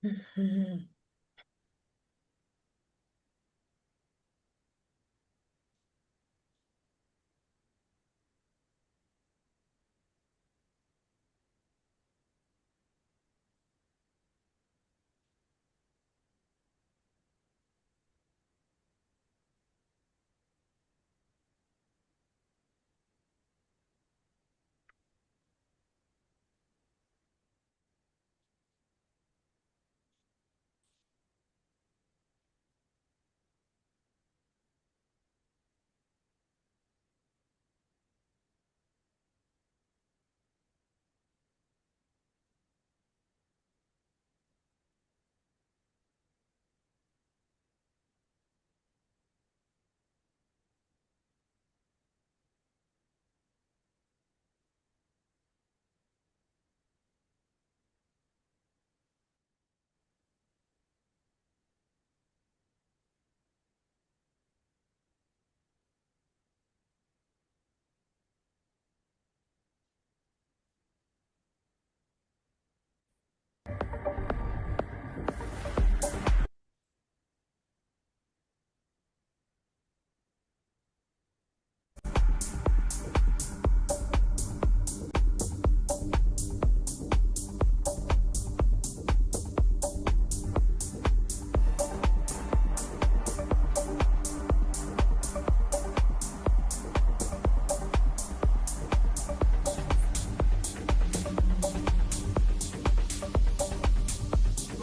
Ujú.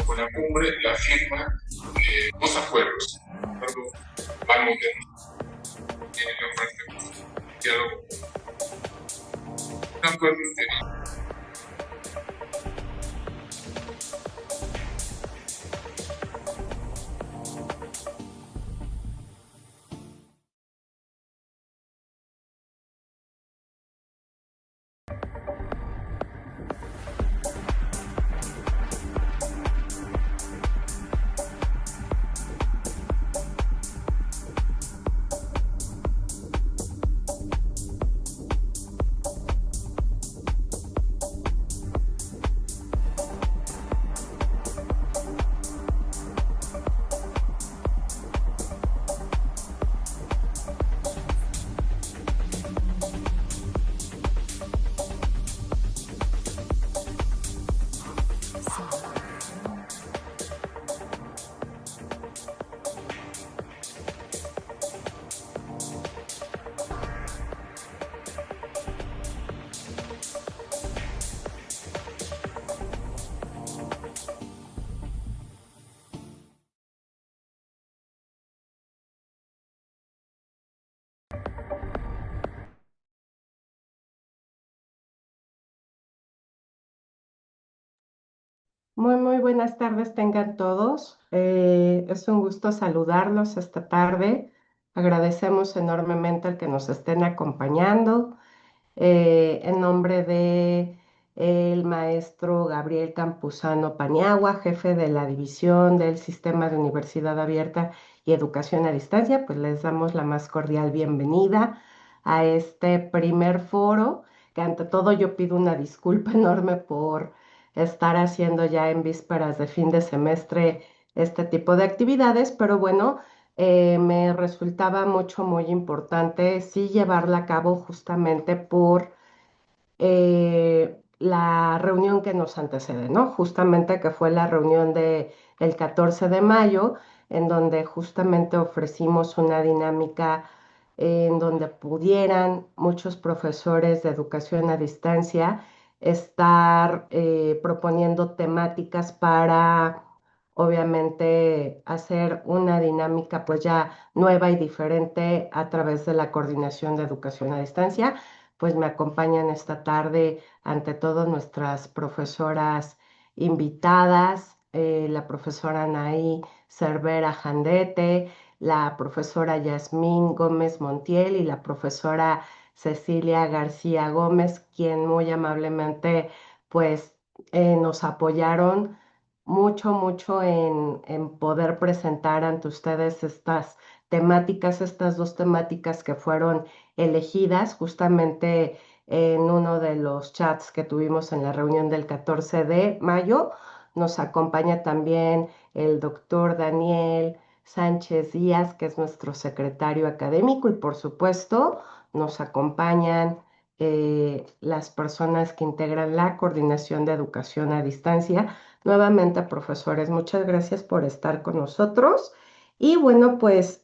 Con la cumbre, la firma dos acuerdos. Un acuerdo Ban-Ki-moon tiene la oferta de diálogo, un acuerdo Muy buenas tardes tengan todos. Es un gusto saludarlos esta tarde. Agradecemos enormemente el que nos estén acompañando. En nombre de el maestro Gabriel Campuzano Paniagua, jefe de la División del Sistema de Universidad Abierta y Educación a Distancia, pues les damos la más cordial bienvenida a este primer foro, que ante todo yo pido una disculpa enorme por estar haciendo ya en vísperas de fin de semestre este tipo de actividades, pero bueno, me resultaba muy importante sí llevarla a cabo justamente por la reunión que nos antecede, ¿no? Justamente que fue la reunión el 14 de mayo, en donde justamente ofrecimos una dinámica en donde pudieran muchos profesores de educación a distancia estar proponiendo temáticas para, obviamente, hacer una dinámica pues ya nueva y diferente a través de la coordinación de educación a distancia. Pues me acompañan esta tarde ante todo nuestras profesoras invitadas, la profesora Anaí Cervera Jandete, la profesora Yasmín Gómez Montiel y la profesora Cecilia García Gómez, quien muy amablemente pues nos apoyaron mucho en poder presentar ante ustedes estas temáticas, estas dos temáticas que fueron elegidas justamente en uno de los chats que tuvimos en la reunión del 14 de mayo, Nos acompaña también el doctor Daniel Sánchez Díaz, que es nuestro secretario académico, y por supuesto nos acompañan las personas que integran la coordinación de educación a distancia. Nuevamente, profesores, muchas gracias por estar con nosotros. Y bueno, pues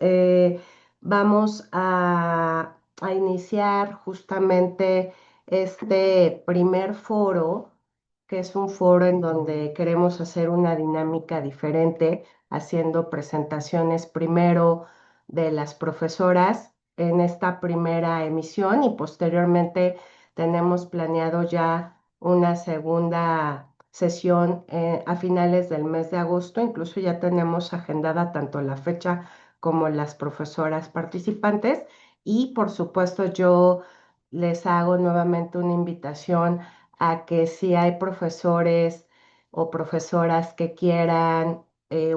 vamos a iniciar justamente este primer foro, que es un foro en donde queremos hacer una dinámica diferente, haciendo presentaciones primero de las profesoras en esta primera emisión y posteriormente tenemos planeado ya una segunda sesión a finales del mes de agosto. Incluso ya tenemos agendada tanto la fecha como las profesoras participantes y por supuesto yo les hago nuevamente una invitación a que si hay profesores o profesoras que quieran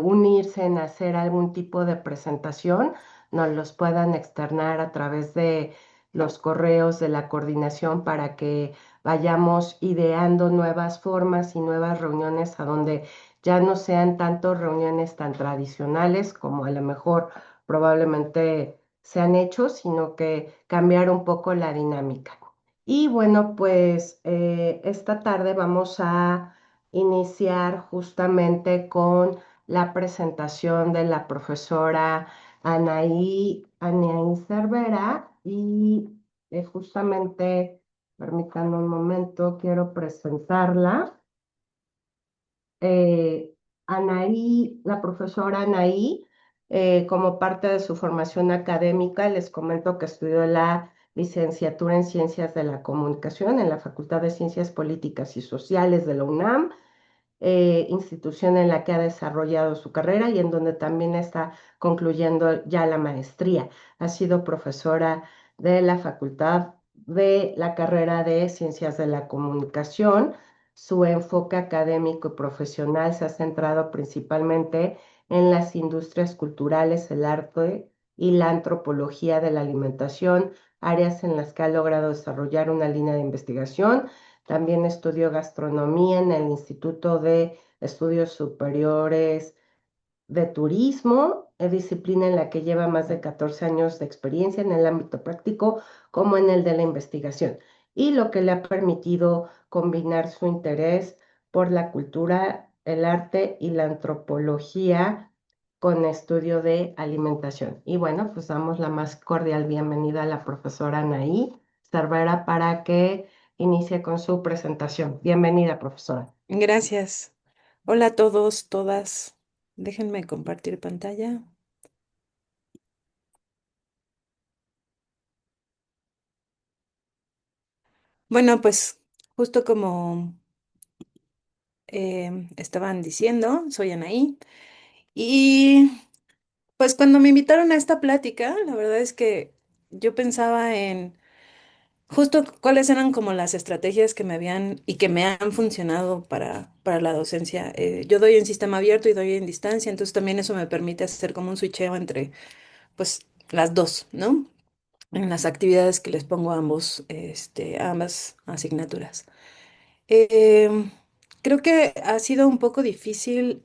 unirse en hacer algún tipo de presentación, nos los puedan externar a través de los correos de la coordinación para que vayamos ideando nuevas formas y nuevas reuniones a donde ya no sean tanto reuniones tan tradicionales como a lo mejor probablemente se han hecho, sino que cambiar un poco la dinámica. Y bueno, pues esta tarde vamos a iniciar justamente con la presentación de la profesora Anaí Cervera y justamente, permítanme un momento, quiero presentarla. eh, Anaí, la profesora Anaí, como parte de su formación académica, les comento que estudió la licenciatura en Ciencias de la Comunicación en la Facultad de Ciencias Políticas y Sociales de la UNAM, institución en la que ha desarrollado su carrera y en donde también está concluyendo ya la maestría. Ha sido profesora de la Facultad de la carrera de Ciencias de la Comunicación. Su enfoque académico y profesional se ha centrado principalmente en las industrias culturales, el arte y la antropología de la alimentación, áreas en las que ha logrado desarrollar una línea de investigación. También estudió gastronomía en el Instituto de Estudios Superiores de Turismo, disciplina en la que lleva más de 14 años de experiencia en el ámbito práctico como en el de la investigación, y lo que le ha permitido combinar su interés por la cultura, el arte y la antropología con estudio de alimentación. Y bueno, pues damos la más cordial bienvenida a la profesora Anaí Cervera para que inicie con su presentación. Bienvenida, profesora. Gracias. Hola a todos, todas. Déjenme compartir pantalla. Bueno, pues justo como estaban diciendo, soy Anaí. Y pues cuando me invitaron a esta plática, la verdad es que yo pensaba en justo cuáles eran como las estrategias que me habían y que me han funcionado para la docencia. Yo doy en sistema abierto y doy en distancia, entonces también eso me permite hacer como un switcheo entre pues las dos, ¿no? En las actividades que les pongo a ambos, a ambas asignaturas. Em, Creo que ha sido un poco difícil,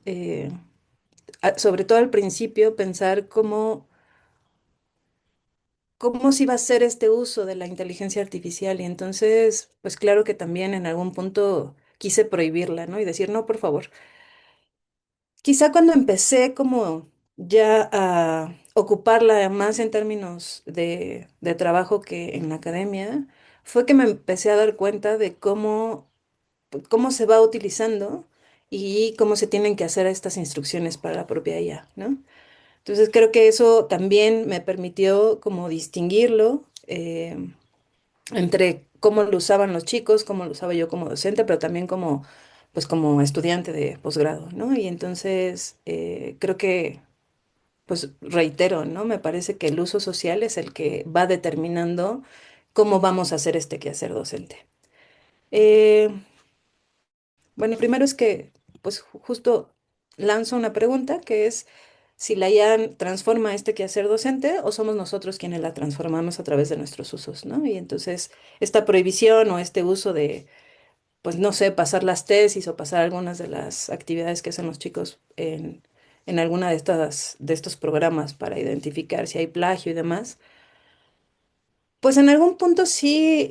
sobre todo al principio, pensar cómo se iba a hacer este uso de la inteligencia artificial. Y entonces, pues claro que también en algún punto quise prohibirla, ¿no? Y decir, no, por favor. Quizá cuando empecé como ya a ocuparla más en términos de trabajo que en la academia, fue que me empecé a dar cuenta de cómo se va utilizando y cómo se tienen que hacer estas instrucciones para la propia IA, ¿no? Entonces creo que eso también me permitió como distinguirlo entre cómo lo usaban los chicos, cómo lo usaba yo como docente, pero también pues como estudiante de posgrado, ¿no? Y entonces creo que, pues reitero, ¿no? Me parece que el uso social es el que va determinando cómo vamos a hacer este quehacer docente. Eh, bueno, primero es que, pues justo lanzo una pregunta que es si la IA transforma este quehacer docente o somos nosotros quienes la transformamos a través de nuestros usos, ¿no? Y entonces esta prohibición o este uso pues no sé, pasar las tesis o pasar algunas de las actividades que hacen los chicos en alguna de estos programas para identificar si hay plagio y demás, pues en algún punto sí,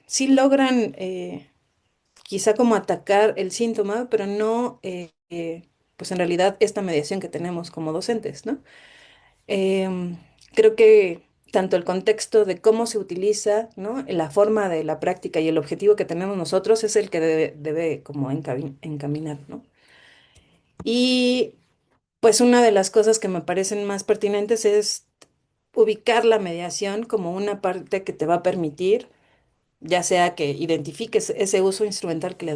sí logran quizá como atacar el síntoma, pero no, pues en realidad esta mediación que tenemos como docentes, ¿no? Em, Creo que tanto el contexto de cómo se utiliza, ¿no? La forma de la práctica y el objetivo que tenemos nosotros es el que debe como encaminar, ¿no? Y pues una de las cosas que me parecen más pertinentes es ubicar la mediación como una parte que te va a permitir, ya sea que identifiques ese uso instrumental que le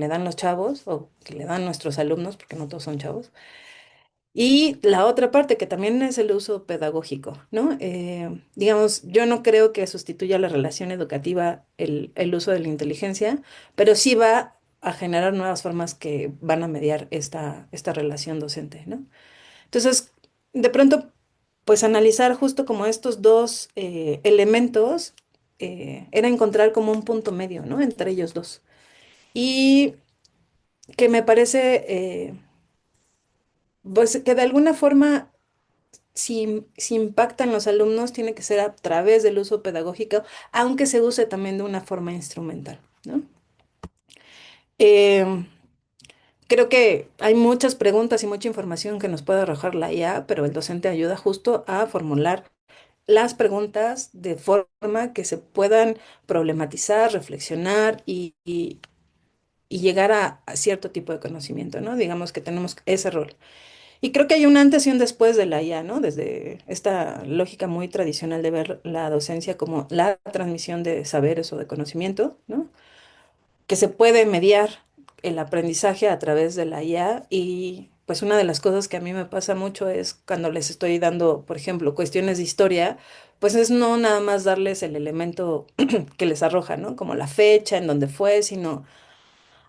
dan los chavos o que le dan nuestros alumnos, porque no todos son chavos. Y la otra parte que también es el uso pedagógico, ¿no? Digamos, yo no creo que sustituya la relación educativa el uso de la inteligencia, pero sí va a generar nuevas formas que van a mediar esta relación docente, ¿no? Entonces, de pronto, pues analizar justo como estos dos elementos era encontrar como un punto medio, ¿no? Entre ellos dos. Y que me parece, pues que de alguna forma si impactan los alumnos, tiene que ser a través del uso pedagógico, aunque se use también de una forma instrumental, ¿no? Em, Creo que hay muchas preguntas y mucha información que nos puede arrojar la IA, pero el docente ayuda justo a formular las preguntas de forma que se puedan problematizar, reflexionar y llegar a cierto tipo de conocimiento, ¿no? Digamos que tenemos ese rol. Y creo que hay un antes y un después de la IA, ¿no? Desde esta lógica muy tradicional de ver la docencia como la transmisión de saberes o de conocimiento, ¿no? Que se puede mediar el aprendizaje a través de la IA y pues una de las cosas que a mí me pasa mucho es cuando les estoy dando, por ejemplo, cuestiones de historia, pues es no nada más darles el elemento que les arroja, ¿no? Como la fecha, en donde fue, sino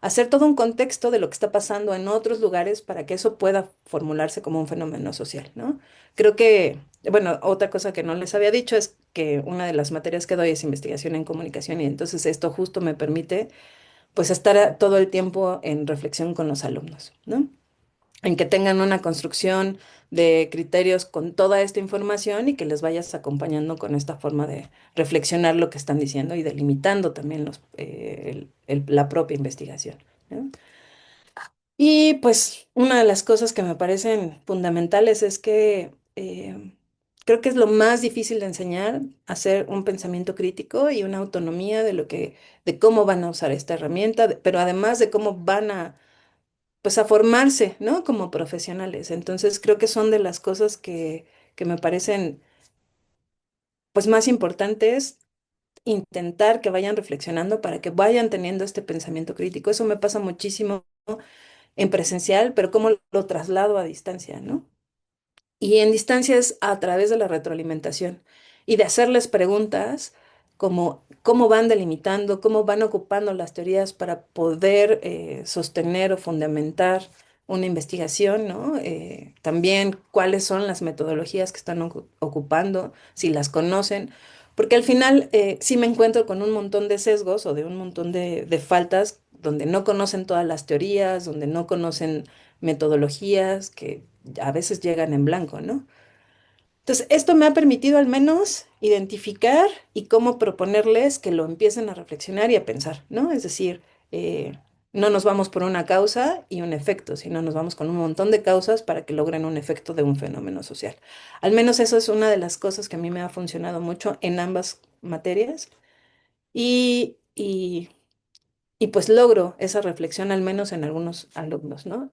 hacer todo un contexto de lo que está pasando en otros lugares para que eso pueda formularse como un fenómeno social, ¿no? Creo que, bueno, otra cosa que no les había dicho es que una de las materias que doy es investigación en comunicación y entonces esto justo me permite pues estar todo el tiempo en reflexión con los alumnos, ¿no? En que tengan una construcción de criterios con toda esta información y que les vayas acompañando con esta forma de reflexionar lo que están diciendo y delimitando también la propia investigación, ¿no? Y pues una de las cosas que me parecen fundamentales es que creo que es lo más difícil de enseñar, hacer un pensamiento crítico y una autonomía de cómo van a usar esta herramienta, pero además de cómo van a pues a formarse, ¿no? Como profesionales. Entonces creo que son de las cosas que me parecen pues más importantes intentar que vayan reflexionando para que vayan teniendo este pensamiento crítico. Eso me pasa muchísimo en presencial, pero cómo lo traslado a distancia, ¿no? Y en distancias a través de la retroalimentación y de hacerles preguntas como cómo van delimitando, cómo van ocupando las teorías para poder sostener o fundamentar una investigación, ¿no? También cuáles son las metodologías que están ocupando, si las conocen, porque al final sí me encuentro con un montón de sesgos o de un montón de faltas donde no conocen todas las teorías, donde no conocen metodologías que a veces llegan en blanco, ¿no? Entonces, esto me ha permitido al menos identificar y cómo proponerles que lo empiecen a reflexionar y a pensar, ¿no? Es decir, no nos vamos por una causa y un efecto, sino nos vamos con un montón de causas para que logren un efecto de un fenómeno social. Al menos eso es una de las cosas que a mí me ha funcionado mucho en ambas materias y, y, y pues logro esa reflexión al menos en algunos alumnos, ¿no?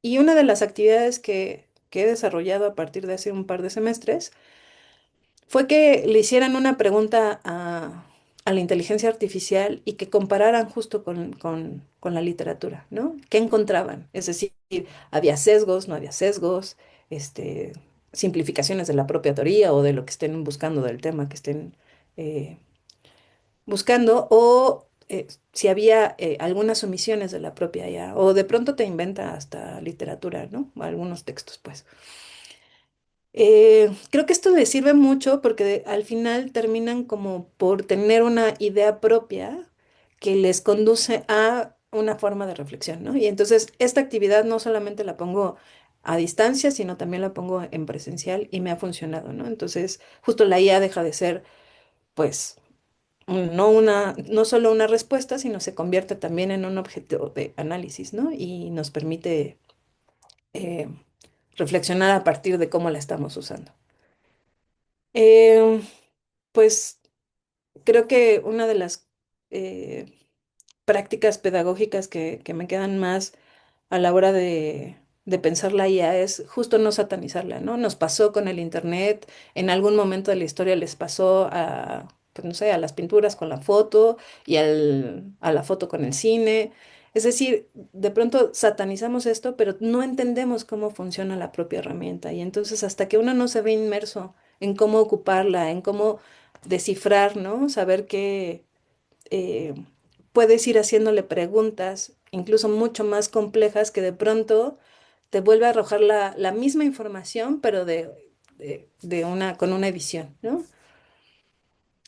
Y una de las actividades que he desarrollado a partir de hace un par de semestres fue que le hicieran una pregunta a la inteligencia artificial y que compararan justo con la literatura, ¿no? ¿Qué encontraban? Es decir, ¿había sesgos, no había sesgos, este, simplificaciones de la propia teoría o de lo que estén buscando del tema que estén eh, buscando o si había algunas omisiones de la propia IA o de pronto te inventa hasta literatura, ¿no? Algunos textos, pues. Creo que esto les sirve mucho porque al final terminan como por tener una idea propia que les conduce a una forma de reflexión, ¿no? Y entonces esta actividad no solamente la pongo a distancia, sino también la pongo en presencial y me ha funcionado, ¿no? Entonces, justo la IA deja de ser, pues, no solo una respuesta, sino se convierte también en un objeto de análisis, ¿no? Y nos permite eh, reflexionar a partir de cómo la estamos usando. Em, pues creo que una de las eh, prácticas pedagógicas que me quedan más a la hora de pensar la IA es justo no satanizarla, ¿no? Nos pasó con el internet, en algún momento de la historia les pasó a, pues no sé, a las pinturas con la foto y a la foto con el cine. Es decir, de pronto satanizamos esto, pero no entendemos cómo funciona la propia herramienta. Y entonces hasta que uno no se ve inmerso en cómo ocuparla, en cómo descifrar, ¿no? Saber que eh, puedes ir haciéndole preguntas, incluso mucho más complejas, que de pronto te vuelve a arrojar la misma información, pero con una edición, ¿no?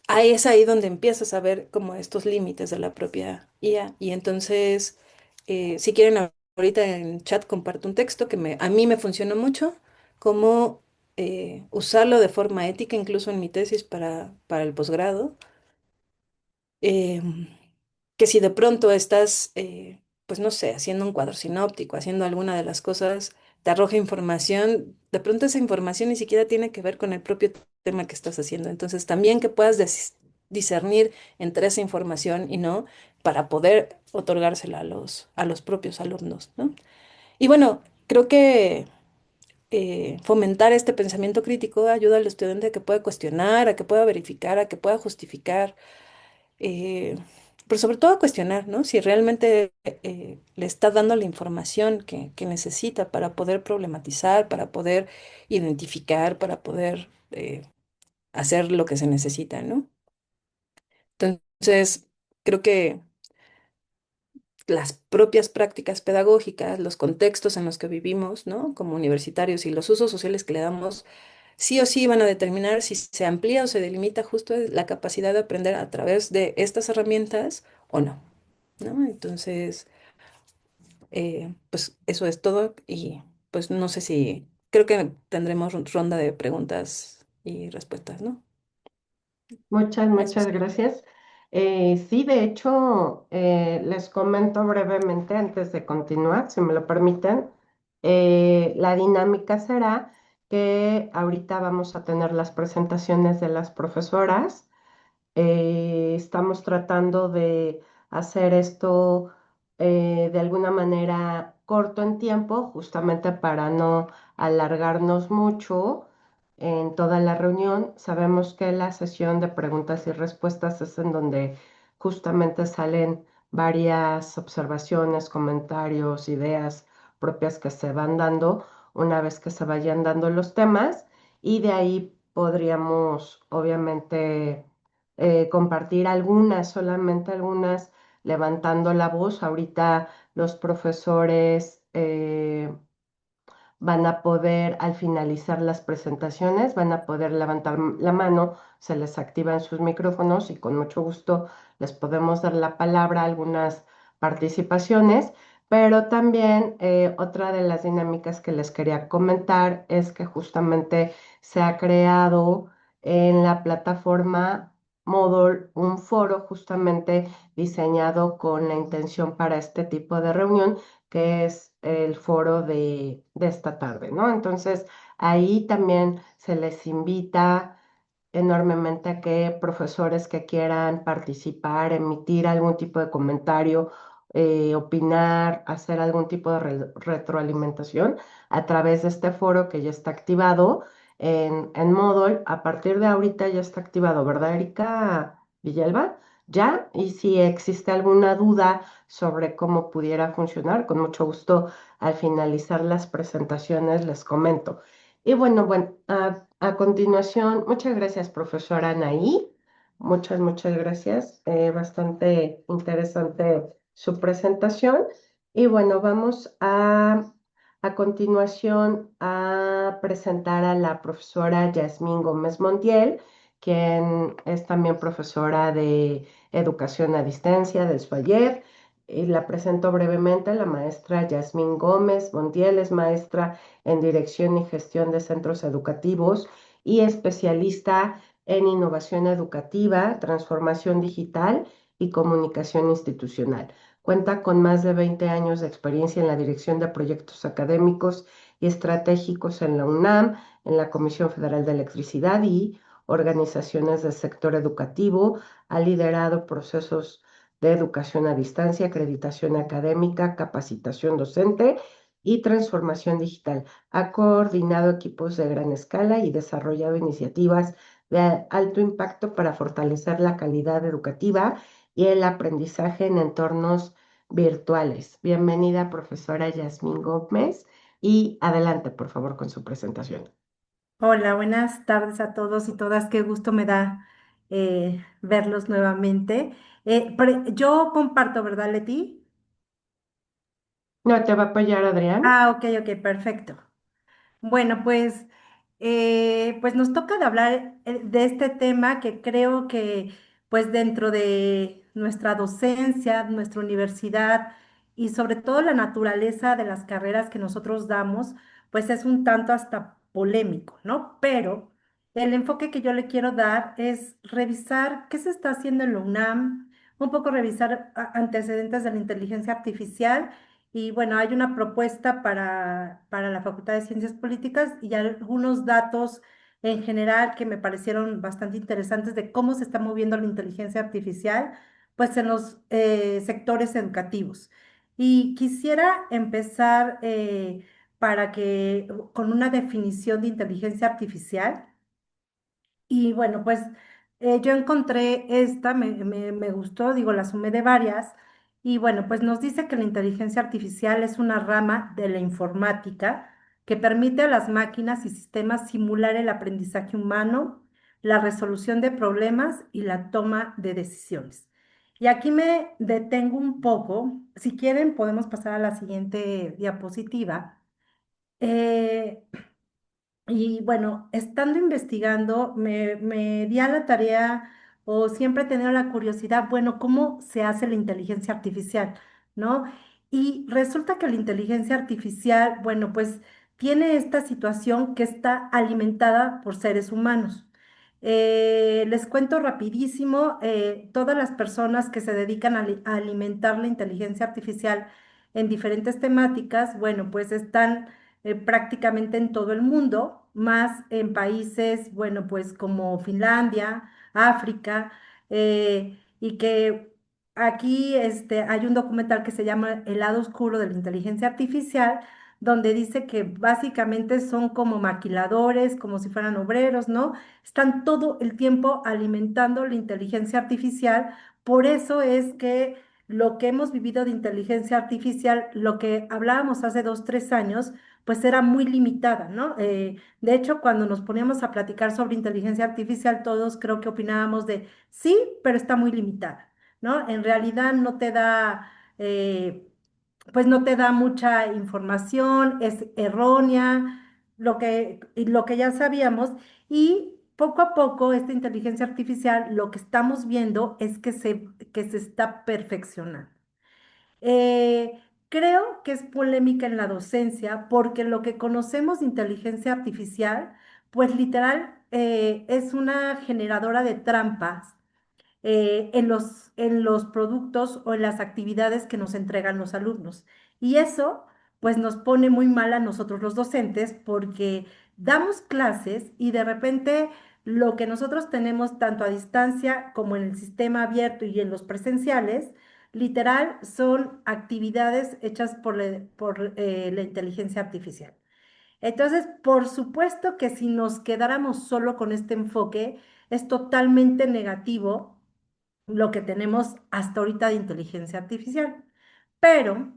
Ahí es ahí donde empiezas a ver como estos límites de la propia IA. Y entonces, si quieren, ahorita en chat comparto un texto que a mí me funcionó mucho, cómo usarlo de forma ética, incluso en mi tesis para el posgrado, em, que si de pronto estás, pues no sé, haciendo un cuadro sinóptico, haciendo alguna de las cosas, te arroja información, de pronto esa información ni siquiera tiene que ver con el propio tema que estás haciendo. Entonces, también que puedas discernir entre esa información y no, para poder otorgársela a los propios alumnos, ¿no? Y bueno, creo que fomentar este pensamiento crítico ayuda al estudiante a que pueda cuestionar, a que pueda verificar, a que pueda justificar, eh, pero sobre todo a cuestionar, ¿no? Si realmente le está dando la información que necesita para poder problematizar, para poder identificar, para poder hacer lo que se necesita, ¿no? Entonces, creo que las propias prácticas pedagógicas, los contextos en los que vivimos, ¿no? Como universitarios y los usos sociales que le damos, sí o sí van a determinar si se amplía o se delimita justo la capacidad de aprender a través de estas herramientas o no, ¿no? Entonces, pues eso es todo y pues no sé si, creo que tendremos ronda de preguntas y respuestas, ¿no? Muchas, Eso muchas sí. gracias. Sí, de hecho, les comento brevemente antes de continuar, si me lo permiten. La dinámica será que ahorita vamos a tener las presentaciones de las profesoras. Estamos tratando de hacer esto de alguna manera corto en tiempo, justamente para no alargarnos mucho en toda la reunión. Sabemos que la sesión de preguntas y respuestas es en donde justamente salen varias observaciones, comentarios, ideas propias que se van dando una vez que se vayan dando los temas y de ahí podríamos obviamente compartir algunas, solamente algunas, levantando la voz. Ahorita los profesores van a poder, al finalizar las presentaciones, van a poder levantar la mano, se les activan sus micrófonos y con mucho gusto les podemos dar la palabra a algunas participaciones. Pero también otra de las dinámicas que les quería comentar es que justamente se ha creado en la plataforma Moodle un foro justamente diseñado con la intención para este tipo de reunión, que es el foro de esta tarde, ¿no? Entonces, ahí también se les invita enormemente a que profesores que quieran participar, emitir algún tipo de comentario, opinar, hacer algún tipo de retroalimentación a través de este foro que ya está activado en Moodle. A partir de ahorita ya está activado, ¿verdad, Erika Villalba? Ya, y si existe alguna duda sobre cómo pudiera funcionar, con mucho gusto al finalizar las presentaciones les comento. Y bueno, a continuación, muchas gracias, profesora Anaí. Muchas, muchas gracias. Bastante interesante su presentación. Y bueno, vamos a continuación a presentar a la profesora Yasmín Gómez Montiel, quien es también profesora de educación a distancia del SUAYED. Y la presento brevemente, la maestra Yasmín Gómez Montiel es maestra en Dirección y Gestión de Centros Educativos y especialista en innovación educativa, transformación digital y comunicación institucional. Cuenta con más de 20 años de experiencia en la dirección de proyectos académicos y estratégicos en la UNAM, en la Comisión Federal de Electricidad y organizaciones del sector educativo. Ha liderado procesos de educación a distancia, acreditación académica, capacitación docente y transformación digital. Ha coordinado equipos de gran escala y desarrollado iniciativas de alto impacto para fortalecer la calidad educativa y el aprendizaje en entornos virtuales. Bienvenida, profesora Yasmín Gómez, y adelante, por favor, con su presentación. Hola, buenas tardes a todos y todas. Qué gusto me da verlos nuevamente. Yo comparto, ¿verdad, Leti? ¿No te va a apoyar, Adrián? Ah, ok, ok, perfecto. Bueno, pues nos toca de hablar de este tema que creo que pues dentro de nuestra docencia, nuestra universidad y sobre todo la naturaleza de las carreras que nosotros damos, pues es un tanto hasta polémico, ¿no? Pero el enfoque que yo le quiero dar es revisar qué se está haciendo en la UNAM, un poco revisar antecedentes de la inteligencia artificial y bueno, hay una propuesta para la Facultad de Ciencias Políticas y algunos datos en general que me parecieron bastante interesantes de cómo se está moviendo la inteligencia artificial, pues en los sectores educativos. Y quisiera empezar con una definición de inteligencia artificial. Y bueno, pues yo encontré esta, me gustó, digo, la sumé de varias. Y bueno, pues nos dice que la inteligencia artificial es una rama de la informática que permite a las máquinas y sistemas simular el aprendizaje humano, la resolución de problemas y la toma de decisiones. Y aquí me detengo un poco. Si quieren, podemos pasar a la siguiente diapositiva. Eh, y bueno, estando investigando, me di a la tarea o siempre he tenido la curiosidad, bueno, ¿cómo se hace la inteligencia artificial? ¿No? Y resulta que la inteligencia artificial, bueno, pues tiene esta situación que está alimentada por seres humanos. Les cuento rapidísimo, todas las personas que se dedican a alimentar la inteligencia artificial en diferentes temáticas, bueno, pues están prácticamente en todo el mundo, más en países, bueno, pues como Finlandia, África, y que aquí hay un documental que se llama El lado oscuro de la inteligencia artificial, donde dice que básicamente son como maquiladores, como si fueran obreros, ¿no? Están todo el tiempo alimentando la inteligencia artificial. Por eso es que lo que hemos vivido de inteligencia artificial, lo que hablábamos hace 2, 3 años, pues era muy limitada, ¿no? De hecho, cuando nos poníamos a platicar sobre inteligencia artificial, todos creo que opinábamos de sí, pero está muy limitada, ¿no? En realidad no te da, pues no te da mucha información, es errónea, lo que ya sabíamos, y poco a poco esta inteligencia artificial, lo que estamos viendo es que se está perfeccionando. Creo que es polémica en la docencia porque lo que conocemos de inteligencia artificial, pues literal, es una generadora de trampas en los productos o en las actividades que nos entregan los alumnos. Y eso, pues nos pone muy mal a nosotros los docentes porque damos clases y de repente lo que nosotros tenemos tanto a distancia como en el sistema abierto y en los presenciales, literal, son actividades hechas por la inteligencia artificial. Entonces, por supuesto que si nos quedáramos solo con este enfoque, es totalmente negativo lo que tenemos hasta ahorita de inteligencia artificial. Pero,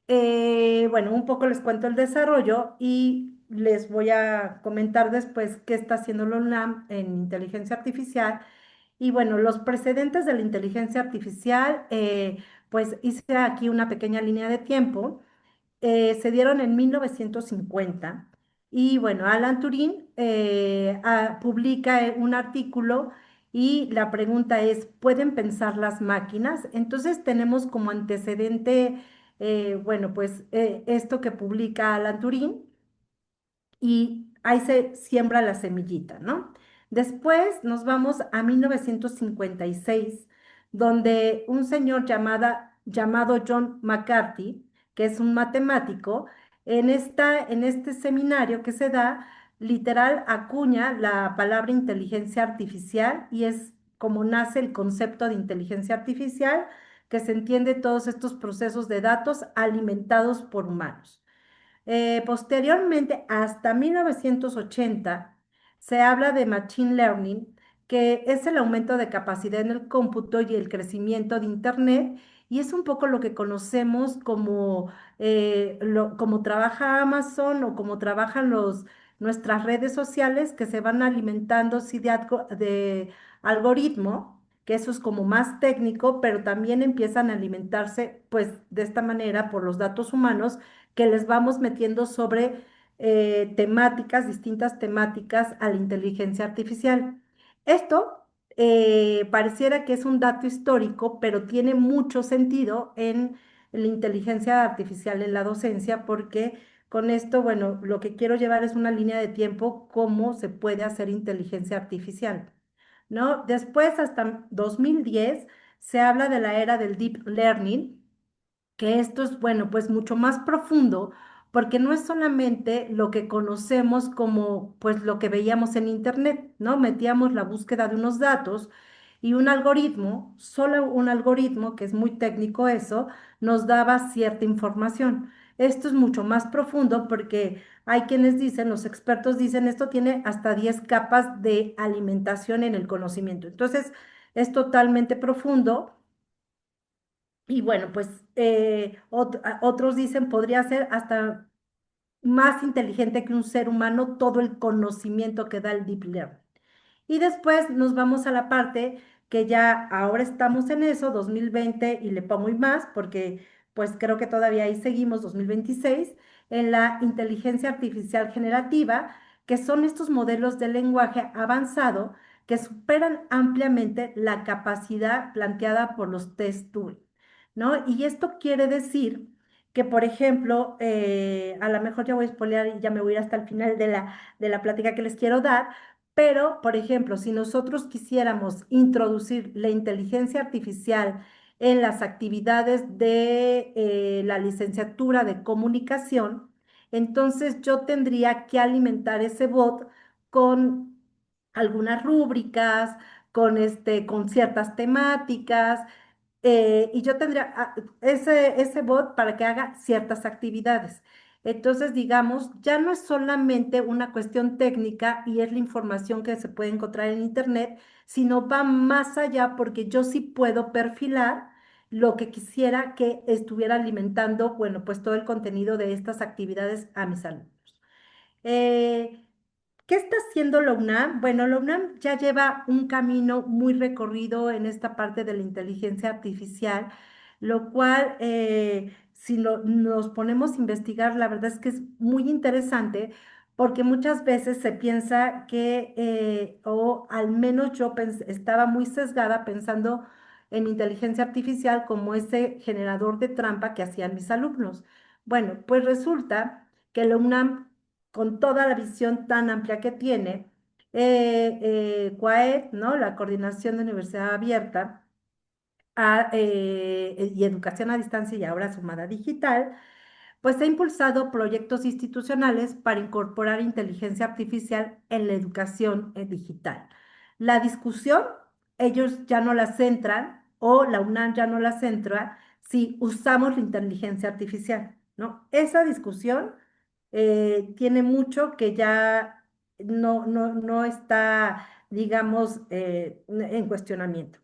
bueno, un poco les cuento el desarrollo y les voy a comentar después qué está haciendo la UNAM en inteligencia artificial. Y bueno, los precedentes de la inteligencia artificial, pues hice aquí una pequeña línea de tiempo. Se dieron en 1950 Y bueno, Alan Turing publica un artículo y la pregunta es, ¿pueden pensar las máquinas? Entonces tenemos como antecedente, bueno, pues esto que publica Alan Turing y ahí se siembra la semillita, ¿no? Después nos vamos a 1956, donde un señor llamado John McCarthy, que es un matemático, en este seminario que se da, literal acuña la palabra inteligencia artificial y es como nace el concepto de inteligencia artificial, que se entiende todos estos procesos de datos alimentados por humanos. Posteriormente, hasta 1980, se habla de Machine Learning, que es el aumento de capacidad en el cómputo y el crecimiento de Internet, y es un poco lo que conocemos como, como trabaja Amazon o como trabajan nuestras redes sociales que se van alimentando sí, de algoritmo, que eso es como más técnico, pero también empiezan a alimentarse pues de esta manera por los datos humanos que les vamos metiendo sobre temáticas, distintas temáticas a la inteligencia artificial. Esto pareciera que es un dato histórico, pero tiene mucho sentido en la inteligencia artificial en la docencia, porque con esto, bueno, lo que quiero llevar es una línea de tiempo, cómo se puede hacer inteligencia artificial, ¿no? Después, hasta 2010, se habla de la era del deep learning, que esto es, bueno, pues mucho más profundo, porque no es solamente lo que conocemos como, pues lo que veíamos en Internet, ¿no? Metíamos la búsqueda de unos datos y un algoritmo, solo un algoritmo, que es muy técnico eso, nos daba cierta información. Esto es mucho más profundo porque hay quienes dicen, los expertos dicen, esto tiene hasta 10 capas de alimentación en el conocimiento. Entonces, es totalmente profundo y bueno, pues otros dicen podría ser hasta más inteligente que un ser humano todo el conocimiento que da el Deep Learning. Y después nos vamos a la parte que ya ahora estamos en eso, 2020, y le pongo y más, porque pues creo que todavía ahí seguimos, 2026, en la inteligencia artificial generativa, que son estos modelos de lenguaje avanzado que superan ampliamente la capacidad planteada por los test Turing, ¿no? Y esto quiere decir que, por ejemplo, a lo mejor ya voy a spoilear y ya me voy a ir hasta el final de la plática que les quiero dar, pero, por ejemplo, si nosotros quisiéramos introducir la inteligencia artificial en las actividades de la licenciatura de comunicación, entonces yo tendría que alimentar ese bot con algunas rúbricas, con ciertas temáticas, y yo tendría ese bot para que haga ciertas actividades. Entonces, digamos, ya no es solamente una cuestión técnica y es la información que se puede encontrar en Internet, sino va más allá porque yo sí puedo perfilar lo que quisiera que estuviera alimentando, bueno, pues todo el contenido de estas actividades a mis alumnos. Eh, ¿Qué está haciendo la UNAM? Bueno, la UNAM ya lleva un camino muy recorrido en esta parte de la inteligencia artificial, lo cual, si nos ponemos a investigar, la verdad es que es muy interesante porque muchas veces se piensa que, o al menos yo estaba muy sesgada pensando en inteligencia artificial como ese generador de trampa que hacían mis alumnos. Bueno, pues resulta que la UNAM con toda la visión tan amplia que tiene, CUAED, ¿no? La Coordinación de Universidad Abierta y Educación a Distancia y ahora sumada digital, pues ha impulsado proyectos institucionales para incorporar inteligencia artificial en la educación digital. La discusión, ellos ya no la centran o la UNAM ya no la centra si usamos la inteligencia artificial, ¿no? Esa discusión tiene mucho que ya no está, digamos, en cuestionamiento.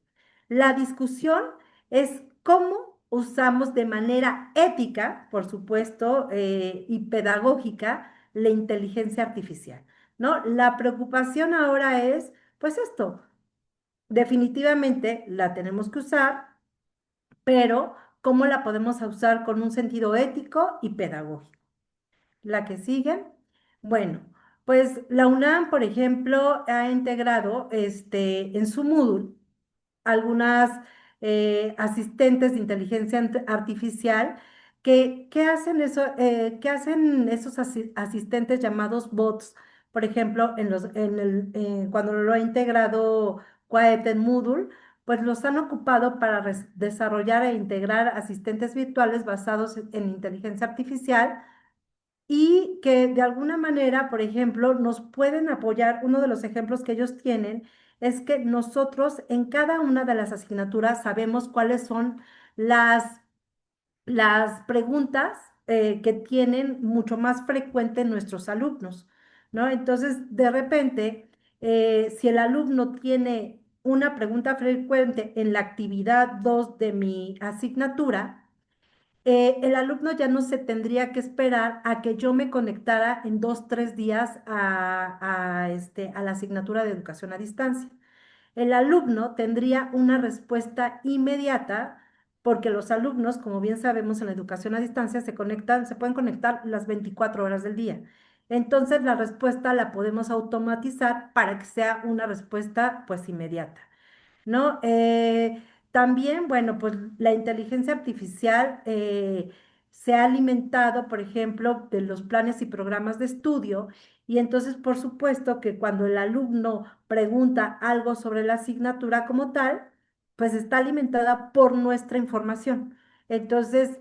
La discusión es cómo usamos de manera ética, por supuesto, y pedagógica la inteligencia artificial, ¿no? La preocupación ahora es, pues esto, definitivamente la tenemos que usar, pero ¿cómo la podemos usar con un sentido ético y pedagógico? La que sigue. Bueno, pues la UNAM, por ejemplo, ha integrado en su Moodle algunas asistentes de inteligencia artificial que hacen eso, que hacen esos asistentes llamados bots, por ejemplo, cuando lo ha integrado Quiet en Moodle, pues los han ocupado para desarrollar e integrar asistentes virtuales basados en inteligencia artificial y que de alguna manera, por ejemplo, nos pueden apoyar. Uno de los ejemplos que ellos tienen es que nosotros en cada una de las asignaturas sabemos cuáles son las, las preguntas que tienen mucho más frecuente nuestros alumnos, ¿no? Entonces, de repente, si el alumno tiene una pregunta frecuente en la actividad 2 de mi asignatura, el alumno ya no se tendría que esperar a que yo me conectara en 2, 3 días a la asignatura de educación a distancia. El alumno tendría una respuesta inmediata porque los alumnos, como bien sabemos, en la educación a distancia se pueden conectar las 24 horas del día. Entonces, la respuesta la podemos automatizar para que sea una respuesta, pues, inmediata. ¿No? También, bueno, pues la inteligencia artificial se ha alimentado, por ejemplo, de los planes y programas de estudio, y entonces, por supuesto, que cuando el alumno pregunta algo sobre la asignatura como tal, pues está alimentada por nuestra información. Entonces,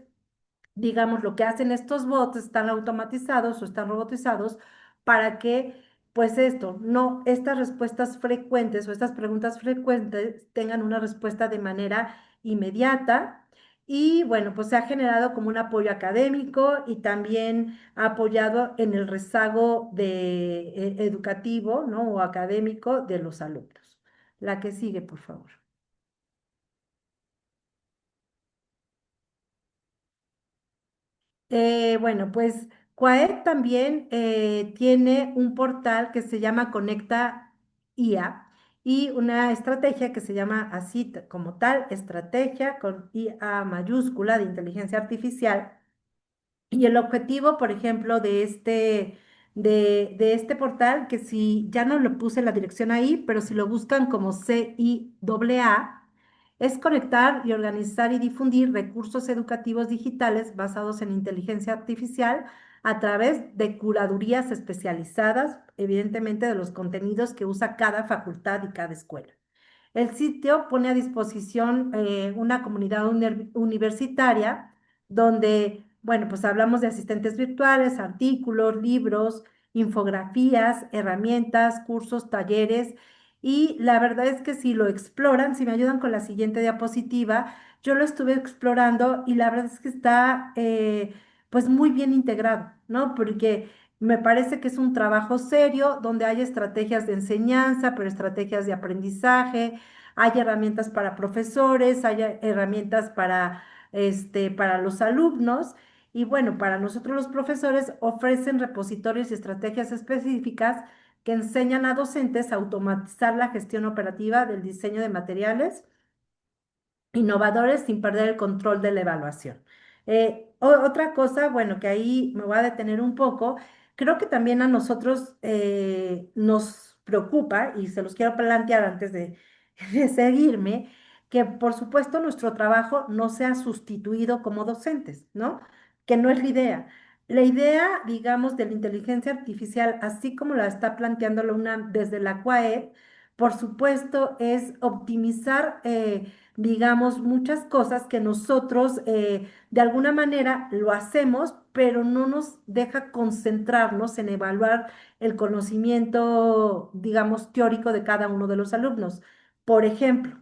digamos, lo que hacen estos bots están automatizados o están robotizados para que, pues esto, no, estas respuestas frecuentes o estas preguntas frecuentes tengan una respuesta de manera inmediata. Y bueno, pues se ha generado como un apoyo académico y también ha apoyado en el rezago educativo, ¿no? O académico de los alumnos. La que sigue, por favor. Bueno, pues Quaed también tiene un portal que se llama Conecta IA y una estrategia que se llama así como tal, estrategia con IA mayúscula de inteligencia artificial. Y el objetivo, por ejemplo, de este portal, que si ya no lo puse la dirección ahí, pero si lo buscan como CIAA, es conectar y organizar y difundir recursos educativos digitales basados en inteligencia artificial a través de curadurías especializadas, evidentemente de los contenidos que usa cada facultad y cada escuela. El sitio pone a disposición una comunidad universitaria donde, bueno, pues hablamos de asistentes virtuales, artículos, libros, infografías, herramientas, cursos, talleres. Y la verdad es que si lo exploran, si me ayudan con la siguiente diapositiva, yo lo estuve explorando y la verdad es que está pues muy bien integrado, ¿no? Porque me parece que es un trabajo serio donde hay estrategias de enseñanza, pero estrategias de aprendizaje, hay herramientas para profesores, hay herramientas para los alumnos. Y bueno, para nosotros los profesores ofrecen repositorios y estrategias específicas que enseñan a docentes a automatizar la gestión operativa del diseño de materiales innovadores sin perder el control de la evaluación. Otra cosa, bueno, que ahí me voy a detener un poco, creo que también a nosotros nos preocupa, y se los quiero plantear antes de seguirme, que por supuesto nuestro trabajo no sea sustituido como docentes, ¿no? Que no es la idea. La idea, digamos, de la inteligencia artificial, así como la está planteando la UNAM desde la CUAED, por supuesto, es optimizar digamos, muchas cosas que nosotros de alguna manera lo hacemos, pero no nos deja concentrarnos en evaluar el conocimiento, digamos, teórico de cada uno de los alumnos. Por ejemplo,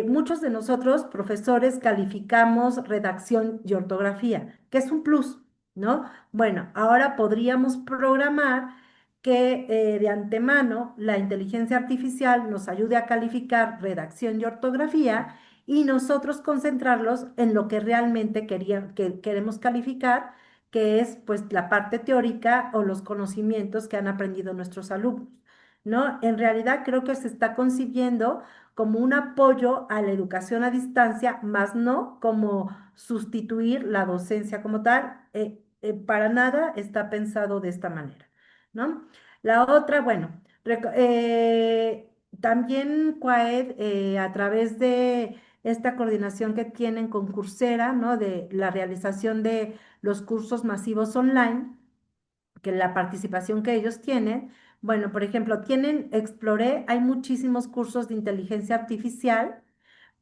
muchos de nosotros, profesores, calificamos redacción y ortografía, que es un plus, ¿no? Bueno, ahora podríamos programar que de antemano la inteligencia artificial nos ayude a calificar redacción y ortografía y nosotros concentrarlos en lo que realmente que queremos calificar, que es pues la parte teórica o los conocimientos que han aprendido nuestros alumnos, ¿no? En realidad creo que se está concibiendo como un apoyo a la educación a distancia, más no como sustituir la docencia como tal. Para nada está pensado de esta manera. ¿no? La otra, bueno, también CUAED, a través de esta coordinación que tienen con Coursera, ¿no? De la realización de los cursos masivos online, que la participación que ellos tienen, bueno, por ejemplo, Exploré, hay muchísimos cursos de inteligencia artificial,